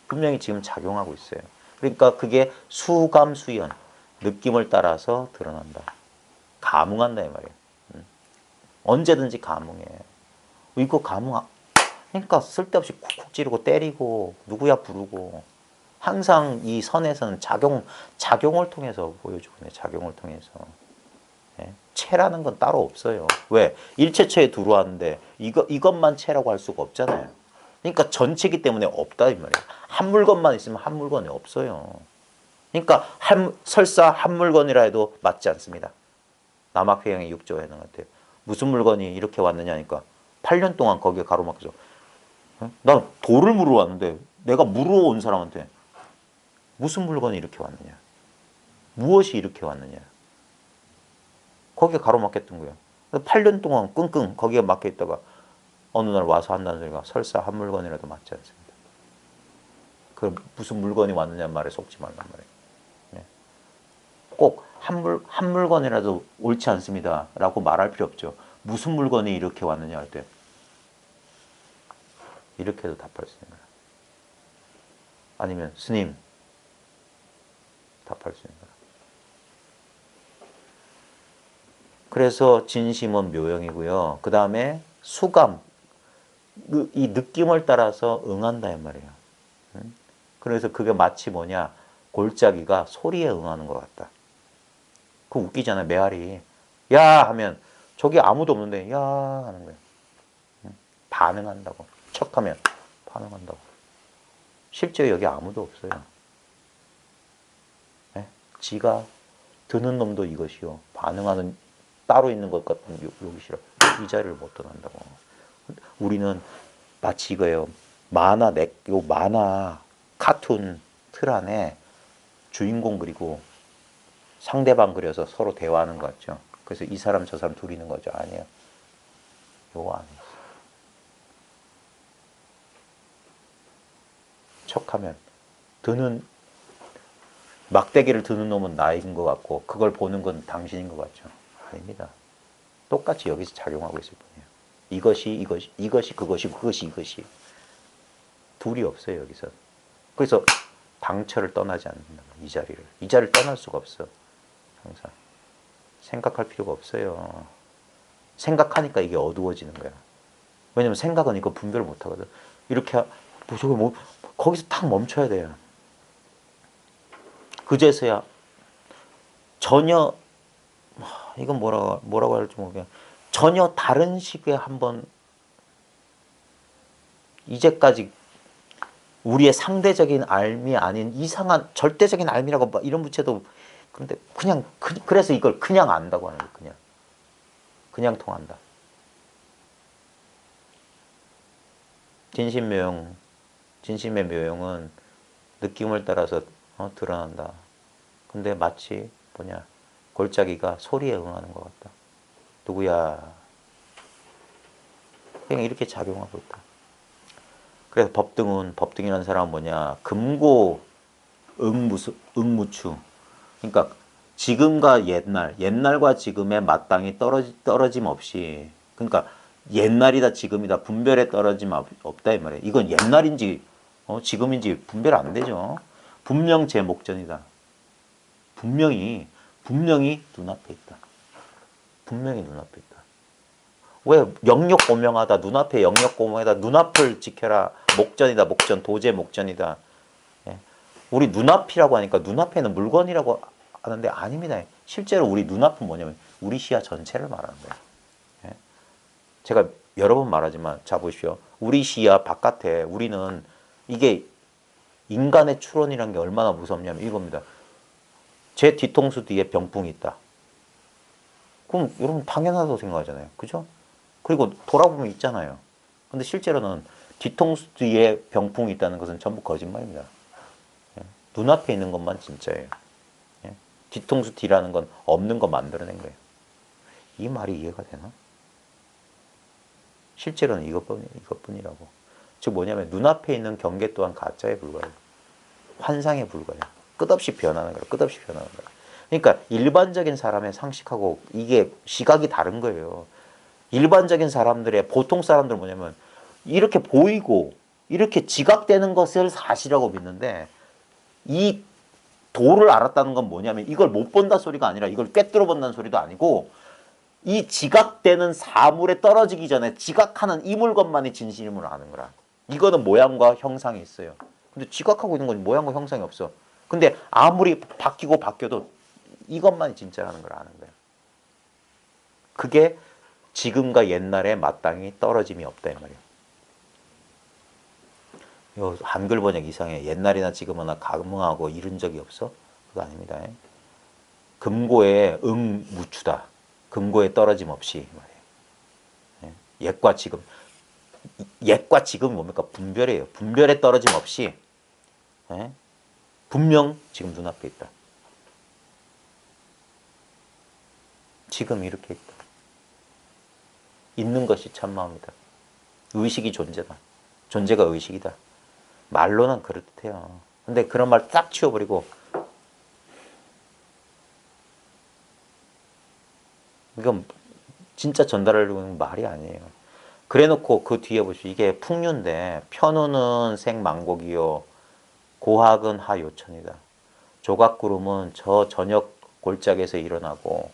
분명히 지금 작용하고 있어요. 그러니까 그게 수감수연, 느낌을 따라서 드러난다. 감흥한다 이 말이에요. 언제든지 감흥해. 이거 그러니까 쓸데없이 쿡쿡 찌르고 때리고 누구야 부르고 항상 이 선에서는 작용을 통해서 보여주거든요. 작용을 통해서. 예? 체라는 건 따로 없어요. 왜? 일체체에 들어왔는데 이것만 체라고 할 수가 없잖아요. 그러니까 전체이기 때문에 없다 이 말이에요. 한 물건만 있으면 한 물건이 없어요. 그러니까 설사 한 물건이라 해도 맞지 않습니다. 남학회영의 6조 해당 같아요. 무슨 물건이 이렇게 왔느냐니까 8년 동안 거기에 가로막혀서 난 돌을 물어 왔는데 내가 물어 온 사람한테 무슨 물건이 이렇게 왔느냐, 무엇이 이렇게 왔느냐, 거기에 가로막혔던 거예요. 8년 동안 끙끙 거기에 막혀 있다가 어느 날 와서 한다는 소리가 설사 한 물건이라도 맞지 않습니다. 그 무슨 물건이 왔느냐 말에 속지 말란 말이에요. 꼭 한 물건이라도 옳지 않습니다 라고 말할 필요 없죠. 무슨 물건이 이렇게 왔느냐 할 때 이렇게도 답할 수 있는 거예요. 아니면 스님 답할 수 있는 거예요. 그래서 진심은 묘형이고요. 그 다음에 수감, 이 느낌을 따라서 응한다 이 말이에요. 그래서 그게 마치 뭐냐, 골짜기가 소리에 응하는 것 같다. 그거 웃기잖아요. 메아리 야 하면 저기 아무도 없는데 야 하는 거예요. 반응한다고. 척하면 반응한다고. 실제 여기 아무도 없어요. 네? 지가 드는 놈도 이것이요. 반응하는 따로 있는 것 같은 여기 싫어. 이 자리를 못 떠난다고. 우리는 마치 이거예요. 만화 카툰 틀 안에 주인공 그리고 상대방 그려서 서로 대화하는 것 같죠. 그래서 이 사람 저 사람 둘이 있는 거죠. 아니에요. 요거 안에 있어. 척하면 드는 막대기를 드는 놈은 나인 것 같고 그걸 보는 건 당신인 것 같죠. 아닙니다. 똑같이 여기서 작용하고 있을 뿐이에요. 이것이 그것이 둘이 없어요 여기서. 그래서 방처를 떠나지 않는다. 이 자리를 떠날 수가 없어. 항상 생각할 필요가 없어요. 생각하니까 이게 어두워지는 거야. 왜냐면 생각은 이거 분별을 못 하거든. 이렇게 거기서 탁 멈춰야 돼요. 그제서야 전혀 이건 뭐라고 할지 모르겠어요. 전혀 다른 식의 한번 이제까지 우리의 상대적인 알미 아닌 이상한 절대적인 알미라고 이런 부채도 그런데 그래서 이걸 그냥 안다고 하는 거예요. 그냥 통한다. 진심의 묘용은 느낌을 따라서 드러난다. 근데 마치 뭐냐, 골짜기가 소리에 응하는 것 같다. 누구야? 그냥 이렇게 작용하고 있다. 그래서 법등이라는 사람은 뭐냐, 금고 응무추. 그러니까 지금과 옛날과 지금의 마땅히 떨어짐 없이, 그러니까 옛날이다 지금이다 분별에 떨어짐 없다 이 말이에요. 이건 옛날인지 지금인지 분별 안 되죠. 분명 제 목전이다. 분명히 눈앞에 있다. 분명히 눈앞에 있다. 왜 영역 고명하다 눈앞에 영역 고명하다 눈앞을 지켜라 목전이다 목전 도제 목전이다. 예. 우리 눈앞이라고 하니까 눈앞에는 물건이라고 하는데 아닙니다. 실제로 우리 눈앞은 뭐냐면 우리 시야 전체를 말하는 거예요. 예. 제가 여러 번 말하지만 자 보십시오. 우리 시야 바깥에 우리는 이게 인간의 추론이라는 게 얼마나 무섭냐면 이겁니다. 제 뒤통수 뒤에 병풍이 있다. 그럼 여러분 당연하다고 생각하잖아요. 그죠? 그리고 돌아보면 있잖아요. 근데 실제로는 뒤통수 뒤에 병풍이 있다는 것은 전부 거짓말입니다. 예. 눈앞에 있는 것만 진짜예요. 예. 뒤통수 뒤라는 건 없는 거 만들어낸 거예요. 이 말이 이해가 되나? 실제로는 이것뿐이라고. 즉 뭐냐면 눈앞에 있는 경계 또한 가짜에 불과해요. 환상에 불과해요. 끝없이 변하는 거예요. 끝없이 변하는 거예요. 그러니까 일반적인 사람의 상식하고 이게 시각이 다른 거예요. 일반적인 사람들의 보통 사람들은 뭐냐면 이렇게 보이고 이렇게 지각되는 것을 사실이라고 믿는데 이 도를 알았다는 건 뭐냐면 이걸 못 본다 소리가 아니라 이걸 꿰뚫어 본다는 소리도 아니고 이 지각되는 사물에 떨어지기 전에 지각하는 이 물건만이 진실임을 아는 거라. 이거는 모양과 형상이 있어요. 근데 지각하고 있는 건 모양과 형상이 없어. 근데 아무리 바뀌어도 이것만이 진짜라는 걸 아는 거예요. 그게 지금과 옛날에 마땅히 떨어짐이 없다 이 말이에요. 요 한글 번역 이상해. 옛날이나 지금이나 감흥하고 이른 적이 없어? 그거 아닙니다. 금고에 무추다. 금고에 떨어짐 없이 말이에요. 옛과 지금. 옛과 지금이 뭡니까? 분별이에요. 분별에 떨어짐 없이 분명 지금 눈앞에 있다. 지금 이렇게 있다. 있는 것이 참마음이다. 의식이 존재다. 존재가 의식이다. 말로는 그렇대요. 근데 그런 말 싹 치워버리고 이건 진짜 전달하려고 하는 말이 아니에요. 그래놓고 그 뒤에 보시오. 이게 풍류인데 편우는 생망곡이요. 고학은 하요천이다. 조각구름은 저 저녁 골짜기에서 일어나고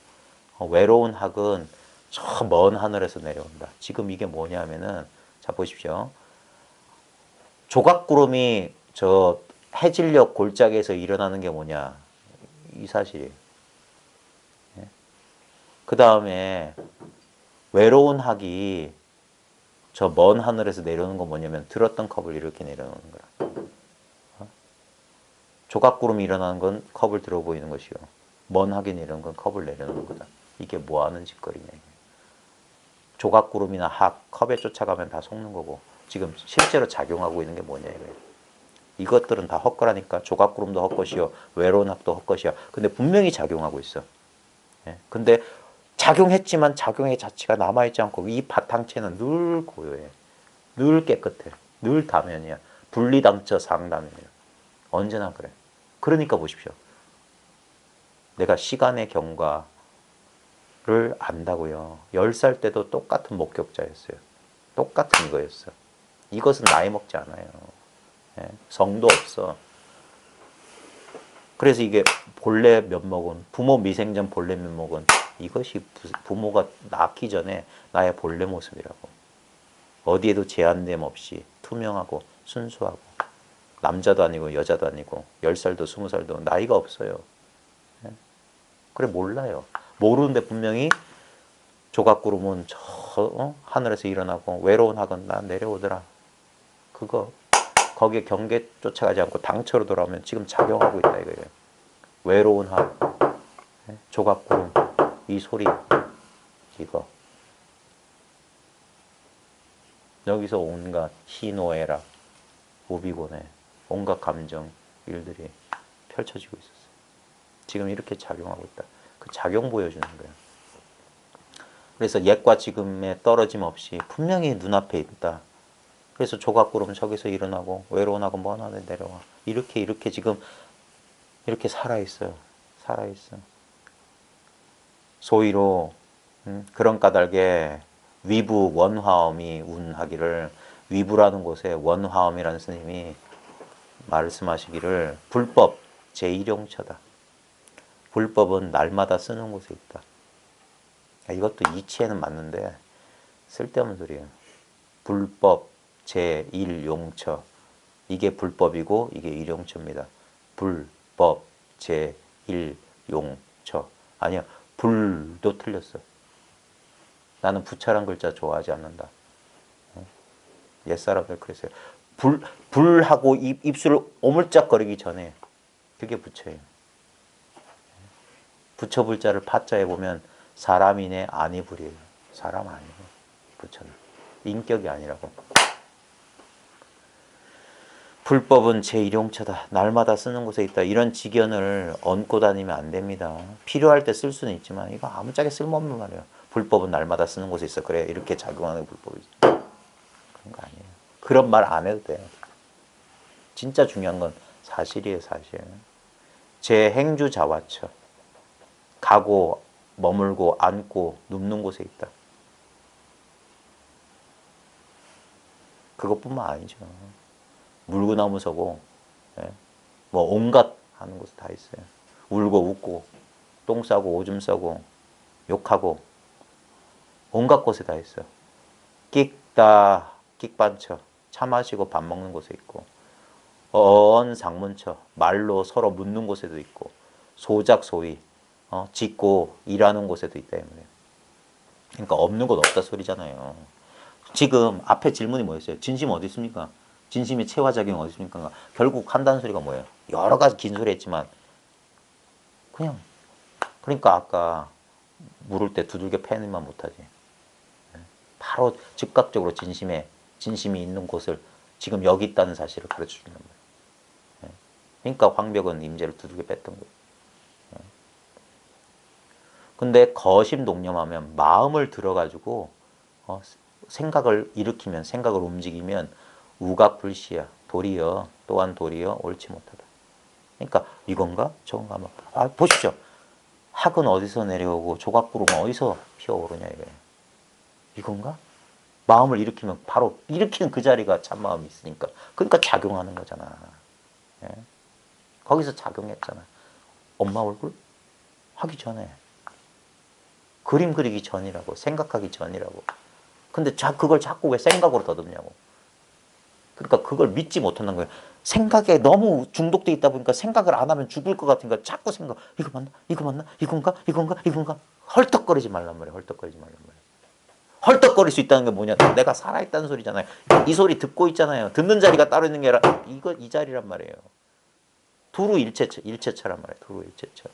외로운 학은 저 먼 하늘에서 내려온다. 지금 이게 뭐냐면은 자 보십시오. 조각구름이 저 해질녘 골짜기에서 일어나는 게 뭐냐. 이 사실이에요. 그 다음에 외로운 학이 저 먼 하늘에서 내려오는 건 뭐냐면 들었던 컵을 이렇게 내려놓는 거라. 조각구름이 일어나는 건 컵을 들어 보이는 것이요. 먼 학이 내려오는 건 컵을 내려놓는 거다. 이게 뭐 하는 짓거리냐. 조각구름이나 학, 컵에 쫓아가면 다 속는 거고 지금 실제로 작용하고 있는 게 뭐냐 이거예요. 이것들은 다 헛거라니까. 조각구름도 헛것이요. 외로운 학도 헛것이야. 근데 분명히 작용하고 있어. 근데 작용했지만 작용의 자체가 남아있지 않고 이 바탕체는 늘 고요해. 늘 깨끗해. 늘 다면이야. 분리당처 상다면이야. 언제나 그래. 그러니까 보십시오. 내가 시간의 경과를 안다고요. 10살 때도 똑같은 목격자였어요. 똑같은 이거였어. 이것은 나이 먹지 않아요. 성도 없어. 그래서 이게 본래 면목은 부모 미생전 본래 면목은 이것이 부모가 낳기 전에 나의 본래 모습이라고. 어디에도 제한됨 없이 투명하고 순수하고 남자도 아니고 여자도 아니고 10살도 20살도 나이가 없어요. 그래 몰라요. 모르는데 분명히 조각구름은 저 하늘에서 일어나고 외로운 학은 나 내려오더라. 그거 거기에 경계 쫓아가지 않고 당처로 돌아오면 지금 작용하고 있다 이거예요. 외로운 학, 조각구름, 이 소리, 이거. 여기서 온갖 희노애락, 우비고뇌, 온갖 감정, 일들이 펼쳐지고 있었어요. 지금 이렇게 작용하고 있다. 그 작용 보여주는 거예요. 그래서 옛과 지금에 떨어짐 없이 분명히 눈앞에 있다. 그래서 조각구름 저기서 일어나고 외로운 하고 먼 하늘에 내려와. 이렇게 지금 이렇게 살아있어요. 살아있어. 소위로 그런 까닭에 위부 원화음이 운하기를 위부라는 곳에 원화음이라는 스님이 말씀하시기를 불법 제1용처다. 불법은 날마다 쓰는 곳에 있다. 이것도 이치에는 맞는데 쓸데없는 소리예요. 불법 제1용처. 이게 불법이고 이게 일용처입니다. 불법 제1용처. 아니야. 불도 틀렸어. 나는 부처란 글자 좋아하지 않는다. 옛사람들 그랬어요. 불하고 입술을 오물짝거리기 전에 그게 부처예요. 부처 불자를 파자에 보면 사람이네 아니불이에요. 사람 아니에요. 부처는. 인격이 아니라고. 불법은 제1용처다. 날마다 쓰는 곳에 있다. 이런 직연을 얹고 다니면 안 됩니다. 필요할 때 쓸 수는 있지만 이거 아무짝에 쓸모없는 말이에요. 불법은 날마다 쓰는 곳에 있어. 그래 이렇게 작용하는 게 불법이지. 그런 거 아니에요. 그런 말 안 해도 돼요. 진짜 중요한 건 사실이에요. 사실. 제 행주자와처. 가고 머물고 앉고 눕는 곳에 있다. 그것뿐만 아니죠. 물구나무 서고 뭐 온갖 하는 곳 다 있어요. 울고 웃고 똥 싸고 오줌 싸고 욕하고 온갖 곳에 다 있어요. 끽다 끽반처 차 마시고 밥 먹는 곳에 있고 언상문처 말로 서로 묻는 곳에도 있고 소작소위 짓고 일하는 곳에도 있다. 그러니까 없는 곳 없다 소리잖아요. 지금 앞에 질문이 뭐였어요? 진심 어디 있습니까? 진심의 체화작용이 어디 있습니까? 결국 한다는 소리가 뭐예요? 여러 가지 긴 소리 했지만 그냥 그러니까 아까 물을 때 두들겨 패는만 못하지. 바로 즉각적으로 진심이 있는 곳을 지금 여기 있다는 사실을 가르쳐 준단 말이에요. 그러니까 황벽은 임재를 두들겨 뺐던 거예요. 근데 거심동념하면 마음을 들어가지고 생각을 일으키면 생각을 움직이면 우각불시야. 도리어 또한 도리어 옳지 못하다. 그러니까 이건가 저건가 보십시오. 학은 어디서 내려오고 조각구름은 어디서 피어오르냐 이거예요. 이건가? 마음을 일으키면 바로 일으키는 그 자리가 참마음이 있으니까. 그러니까 작용하는 거잖아. 예? 거기서 작용했잖아. 엄마 얼굴 하기 전에. 그림 그리기 전이라고. 생각하기 전이라고. 근데 그걸 자꾸 왜 생각으로 더듬냐고. 그러니까 그걸 믿지 못한다는 거예요. 생각에 너무 중독돼 있다 보니까 생각을 안 하면 죽을 것 같으니까 자꾸 생각. 이거 맞나? 이거 맞나? 이건가? 이건가? 이건가? 헐떡거리지 말란 말이에요. 헐떡거리지 말란 말이에요. 헐떡거릴 수 있다는 게 뭐냐? 내가 살아있다는 소리잖아요. 이 소리 듣고 있잖아요. 듣는 자리가 따로 있는 게 아니라 이 자리란 말이에요. 두루 일체처란 말이에요. 두루 일체처.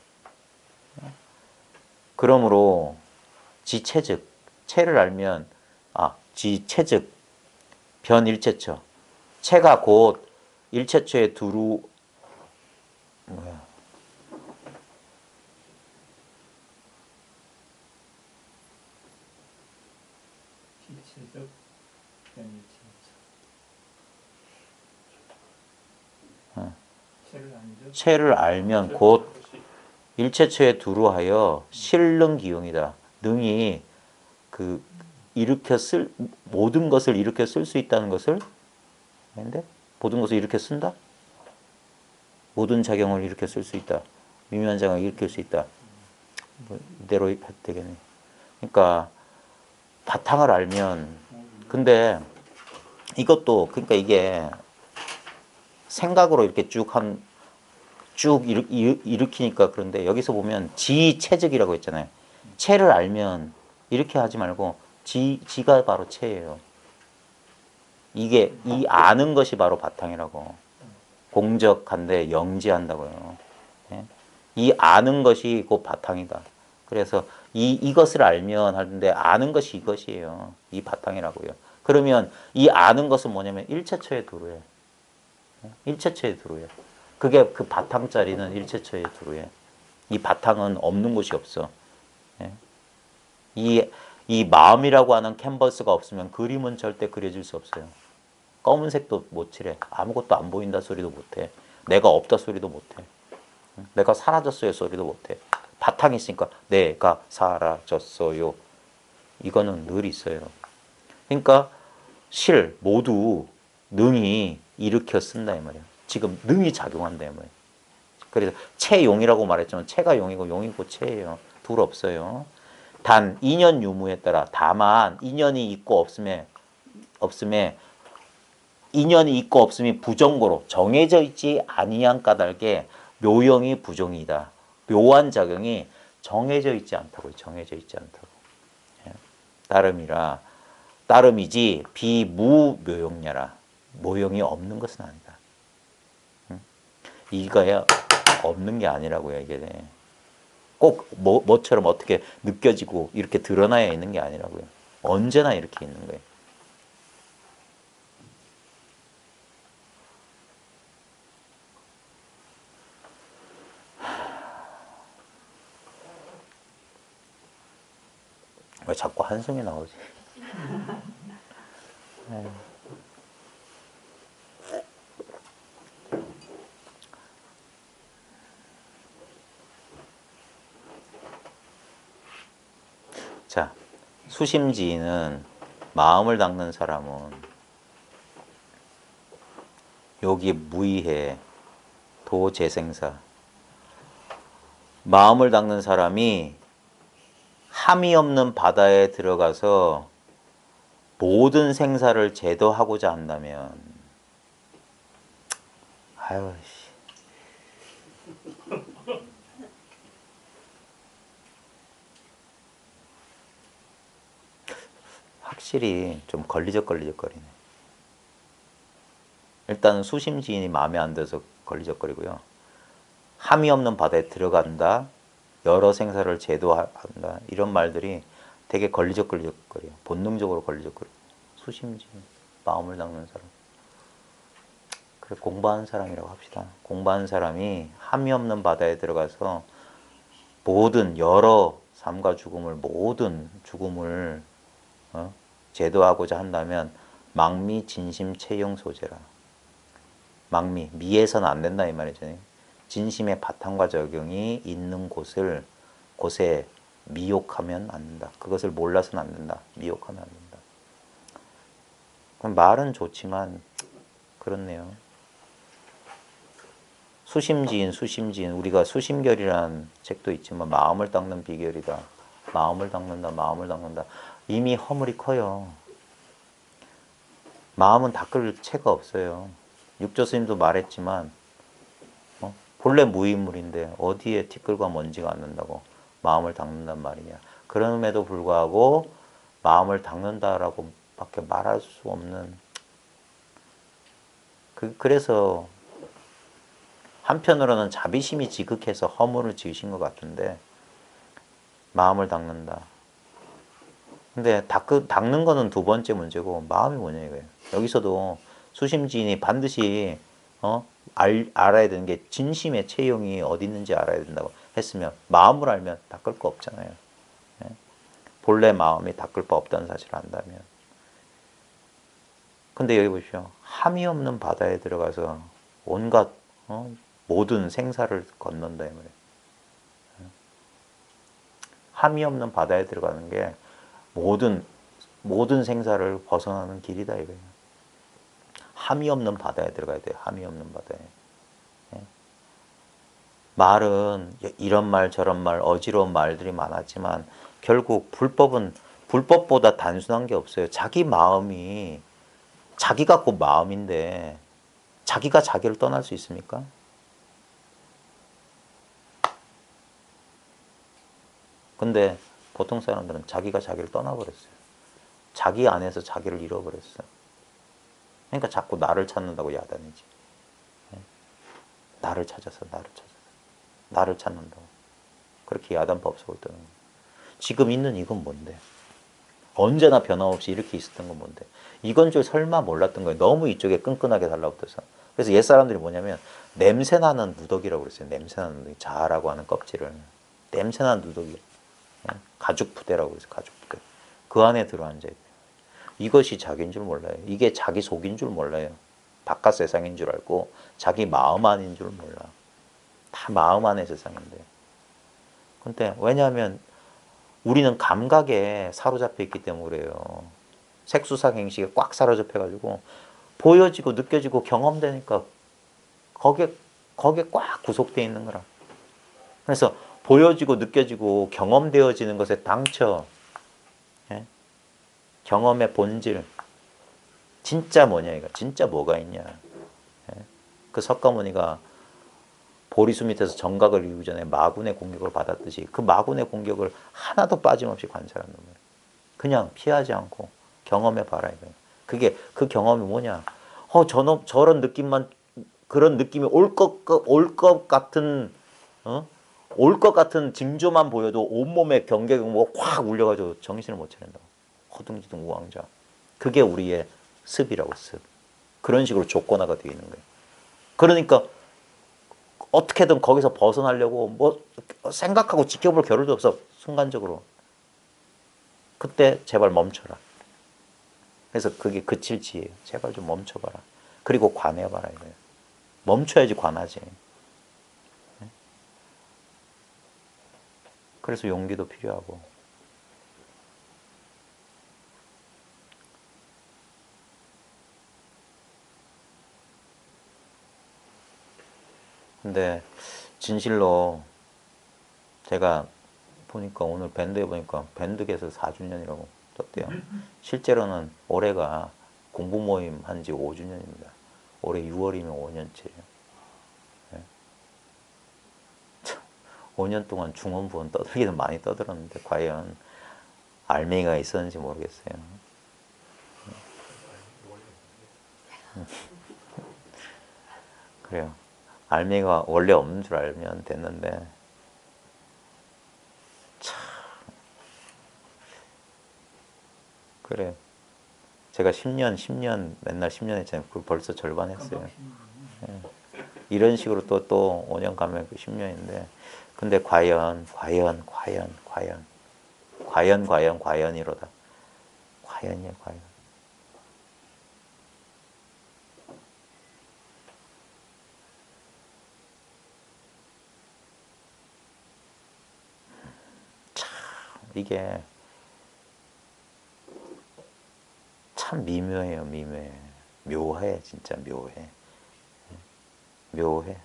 그러므로 지체즉 체를 알면 지체즉 변일체처 체가 곧 일체처의 두루 지체적 변일체처 체를 알면 곧 일체처에 두루하여 실능 기용이다. 능이 모든 것을 일으켜 쓸 수 있다는 것을 근데 모든 것을 일으켜 쓴다. 모든 작용을 일으켜 쓸 수 있다. 미묘한 작용을 일으킬 수 있다. 이대로 해도 되겠네. 그러니까 바탕을 알면 근데 이것도 그러니까 이게 생각으로 이렇게 쭉 일으키니까 그런데 여기서 보면 지체적이라고 했잖아요. 체를 알면 이렇게 하지 말고 지가 바로 체예요. 이게 이 아는 것이 바로 바탕이라고. 공적한데 영지한다고요. 예? 이 아는 것이 곧 바탕이다. 그래서 이것을 알면 하는데 아는 것이 이것이에요. 이 바탕이라고요. 그러면 이 아는 것은 뭐냐면 일체처에 두루해. 일체처에 두루해. 그게 그 바탕 자리는 일체처에 두루해. 이 바탕은 없는 곳이 없어. 예? 이 마음이라고 하는 캔버스가 없으면 그림은 절대 그려질 수 없어요. 검은색도 못 칠해. 아무것도 안 보인다 소리도 못해. 내가 없다 소리도 못해. 내가 사라졌어요 소리도 못해. 바탕이 있으니까 내가 사라졌어요. 이거는 늘 있어요. 그러니까 실 모두 능이 일으켜 쓴다 이 말이야. 지금 능이 작용한다 이 말이야. 그래서 체용이라고 말했지만 체가 용이고 용이고 체예요. 둘 없어요. 단 인연 유무에 따라 다만 인연이 있고 없음에 인연이 있고 없음이 부정고로 정해져 있지 아니한 까닭에 묘영이 부정이다. 묘한 작용이 정해져 있지 않다고요. 정해져 있지 않다고. 예. 따름이라 따름이지 비무묘용냐라. 모형이 없는 것은 아니다. 이거야 없는 게 아니라고요. 이게 꼭 뭐처럼 어떻게 느껴지고 이렇게 드러나야 있는 게 아니라고요. 언제나 이렇게 있는 거예요. 왜 자꾸 한숨이 나오지? 자, 수심지인은 마음을 닦는 사람은 여기 무의해 도재생사 마음을 닦는 사람이 함이 없는 바다에 들어가서 모든 생사를 제도하고자 한다면 아유 씨. 확실히 좀 걸리적거리네. 일단은 수심지인이 마음에 안 들어서 걸리적거리고요. 함이 없는 바다에 들어간다. 여러 생사를 제도한다. 이런 말들이 되게 걸리적거려요. 본능적으로 걸리적거려요. 수심지인, 마음을 닦는 사람. 그래 공부하는 사람이라고 합시다. 공부하는 사람이 함이 없는 바다에 들어가서 모든 여러 삶과 죽음을 모든 죽음을 제도하고자 한다면 망미 진심 체용 소재라. 망미 미에서는 안 된다 이 말이죠. 진심의 바탕과 적용이 있는 곳에 미혹하면 안 된다. 그것을 몰라서는 안 된다. 미혹하면 안 된다. 그럼 말은 좋지만 그렇네요. 수심지인 우리가 수심결이라는 책도 있지만 마음을 닦는 비결이다. 마음을 닦는다. 이미 허물이 커요. 마음은 닦을 채가 없어요. 육조 스님도 말했지만 본래 무인물인데 어디에 티끌과 먼지가 앉는다고 마음을 닦는단 말이냐. 그럼에도 불구하고 마음을 닦는다라고 밖에 말할 수 없는 그래서 한편으로는 자비심이 지극해서 허물을 지으신 것 같은데 마음을 닦는다. 근데 닦는 거는 두 번째 문제고 마음이 뭐냐 이거예요. 여기서도 수심지인이 반드시 알아야 되는 게 진심의 체형이 어디 있는지 알아야 된다고 했으면 마음을 알면 닦을 거 없잖아요. 예? 본래 마음이 닦을 바 없다는 사실을 안다면. 근데 여기 보십시오. 함이 없는 바다에 들어가서 온갖 모든 생사를 건넌다 이 말이에요. 함이 없는 바다에 들어가는 게 모든 생사를 벗어나는 길이다 이거예요. 함이 없는 바다에 들어가야 돼요. 함이 없는 바다에. 말은 이런 말 저런 말 어지러운 말들이 많았지만 결국 불법은 불법보다 단순한 게 없어요. 자기 마음이 자기가 곧 마음인데 자기가 자기를 떠날 수 있습니까? 근데 보통 사람들은 자기가 자기를 떠나버렸어요. 자기 안에서 자기를 잃어버렸어요. 그러니까 자꾸 나를 찾는다고 야단이지. 나를 찾아서 나를 찾는다고. 그렇게 야단법 속을 뜨는 거예요. 지금 있는 이건 뭔데? 언제나 변함없이 이렇게 있었던 건 뭔데? 이건 줄 설마 몰랐던 거예요. 너무 이쪽에 끈끈하게 달라붙어서. 그래서 옛 사람들이 뭐냐면 냄새나는 누더기라고 그랬어요. 냄새나는 누더기. 자라고 하는 껍질을. 냄새나는 누더기. 가죽 부대라고 그랬어요. 가죽 부대. 그 안에 들어앉아야 돼요. 이것이 자기인 줄 몰라요. 이게 자기 속인 줄 몰라요. 바깥 세상인 줄 알고 자기 마음 안인 줄 몰라. 다 마음 안의 세상인데. 근데 왜냐하면 우리는 감각에 사로잡혀 있기 때문에 그래요. 색수상 행식에 꽉 사로잡혀가지고 보여지고 느껴지고 경험되니까 거기에 꽉 구속되어 있는 거라. 그래서 보여지고 느껴지고 경험되어지는 것에 당처, 예? 경험의 본질, 진짜 뭐냐 이거, 진짜 뭐가 있냐. 예? 그 석가모니가 보리수 밑에서 정각을 이루기 전에 마군의 공격을 받았듯이 그 마군의 공격을 하나도 빠짐없이 관찰하는 거예요. 그냥 피하지 않고 경험해봐라 이거예요. 그게 그 경험이 뭐냐? 저런 느낌만, 그런 느낌이 올 것 같은, 올 것 같은 징조만 보여도 온몸에 경계경보가 확 울려가지고 정신을 못 차린다고. 허둥지둥 우왕좌. 그게 우리의 습이라고, 습. 그런 식으로 조건화가 되어 있는 거예요. 그러니까 어떻게든 거기서 벗어나려고 뭐 생각하고 지켜볼 겨를도 없어. 순간적으로. 그때 제발 멈춰라. 그래서 그게 그칠 지혜예요. 제발 좀 멈춰봐라. 그리고 관해봐라 이거예요. 멈춰야지 관하지. 그래서 용기도 필요하고. 근데 진실로 제가 보니까 오늘 밴드에 보니까 밴드계에서 4주년이라고 떴대요. 실제로는 올해가 공부 모임 한 지 5주년입니다. 올해 6월이면 5년째예요. 5년 동안 중원부원 떠들기는 많이 떠들었는데 과연 알맹이가 있었는지 모르겠어요. 그래요. 알맹이가 원래 없는 줄 알면 됐는데 참 그래. 제가 10년 맨날 10년 했잖아요. 그걸 벌써 절반 했어요. 이런 식으로 또 5년 가면 10년인데 근데 과연이로다. 과연이야 과연. 참 이게 참 미묘해요. 미묘해. 묘해. 진짜 묘해. 묘해.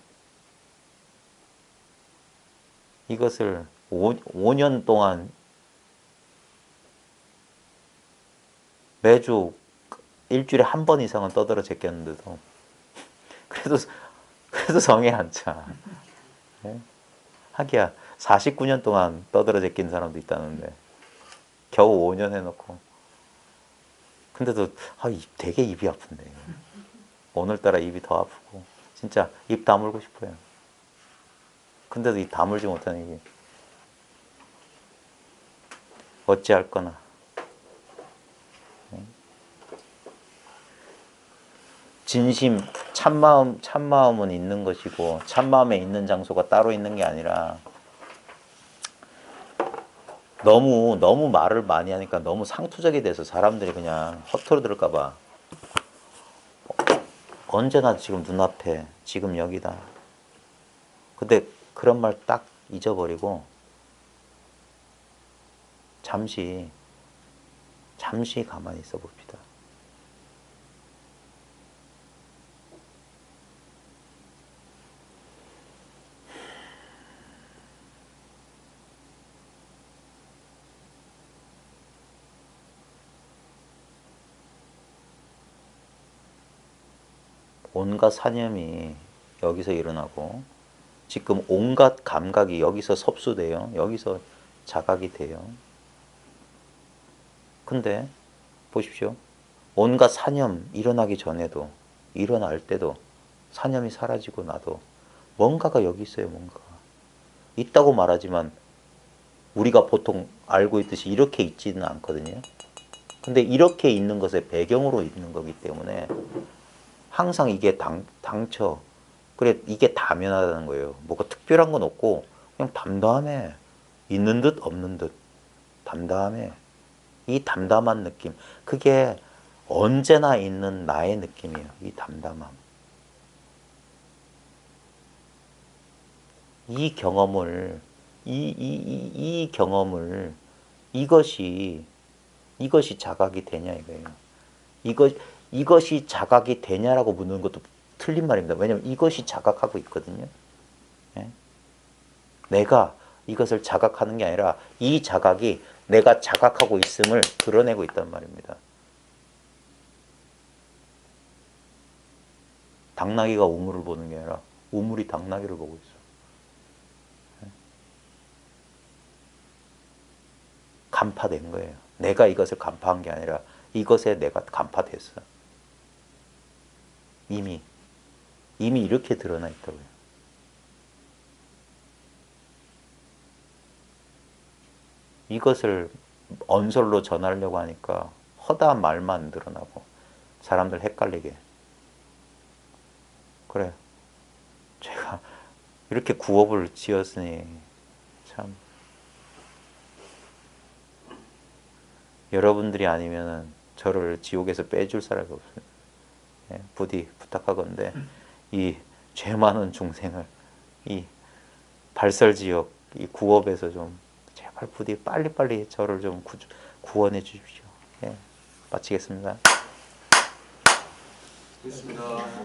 이것을 5년 동안 매주 일주일에 한 번 이상은 떠들어 제꼈는데도 그래도 성에 안 차. 네? 하기야 49년 동안 떠들어 제낀 사람도 있다는데 겨우 5년 해놓고 근데도 되게 입이 아픈데 오늘따라 입이 더 아프고 진짜 입 다물고 싶어요. 근데도 이 다물지 못하는 이게 어찌할 거나. 진심, 참마음은 있는 것이고 참마음에 있는 장소가 따로 있는 게 아니라 너무 말을 많이 하니까 너무 상투적이 돼서 사람들이 그냥 허투루 들을까 봐 언제나 지금 눈앞에 지금 여기다. 근데 그런 말 딱 잊어버리고 잠시 가만히 있어 봅시다. 온갖 사념이 여기서 일어나고 지금 온갖 감각이 여기서 섭수돼요. 여기서 자각이 돼요. 근데 보십시오. 온갖 사념 일어나기 전에도 일어날 때도 사념이 사라지고 나도 뭔가가 여기 있어요. 뭔가 있다고 말하지만 우리가 보통 알고 있듯이 이렇게 있지는 않거든요. 근데 이렇게 있는 것의 배경으로 있는 거기 때문에 항상 이게 당처 그래 이게 다면하다는 거예요. 뭐가 특별한 건 없고 그냥 담담해. 있는 듯 없는 듯 담담해. 이 담담한 느낌 그게 언제나 있는 나의 느낌이에요. 이 담담함. 이 경험을 이 경험을 이것이 이것이 자각이 되냐 이거예요. 이것이 자각이 되냐라고 묻는 것도 틀린 말입니다. 왜냐하면 이것이 자각하고 있거든요. 예? 내가 이것을 자각하는 게 아니라 이 자각이 내가 자각하고 있음을 드러내고 있단 말입니다. 당나귀가 우물을 보는 게 아니라 우물이 당나귀를 보고 있어. 간파된 거예요. 내가 이것을 간파한 게 아니라 이것에 내가 간파됐어. 이미 이렇게 드러나 있다고요. 이것을 언설로 전하려고 하니까 허다한 말만 늘어나고 사람들 헷갈리게. 그래, 제가 이렇게 구업을 지었으니 참 여러분들이 아니면은 저를 지옥에서 빼줄 사람이 없어요. 예, 부디 부탁하건대 이 죄 많은 중생을 이 발설지역 이 구업에서 좀 제발 부디 빨리빨리 저를 좀 구원해 주십시오. 예, 마치겠습니다. 됐습니다.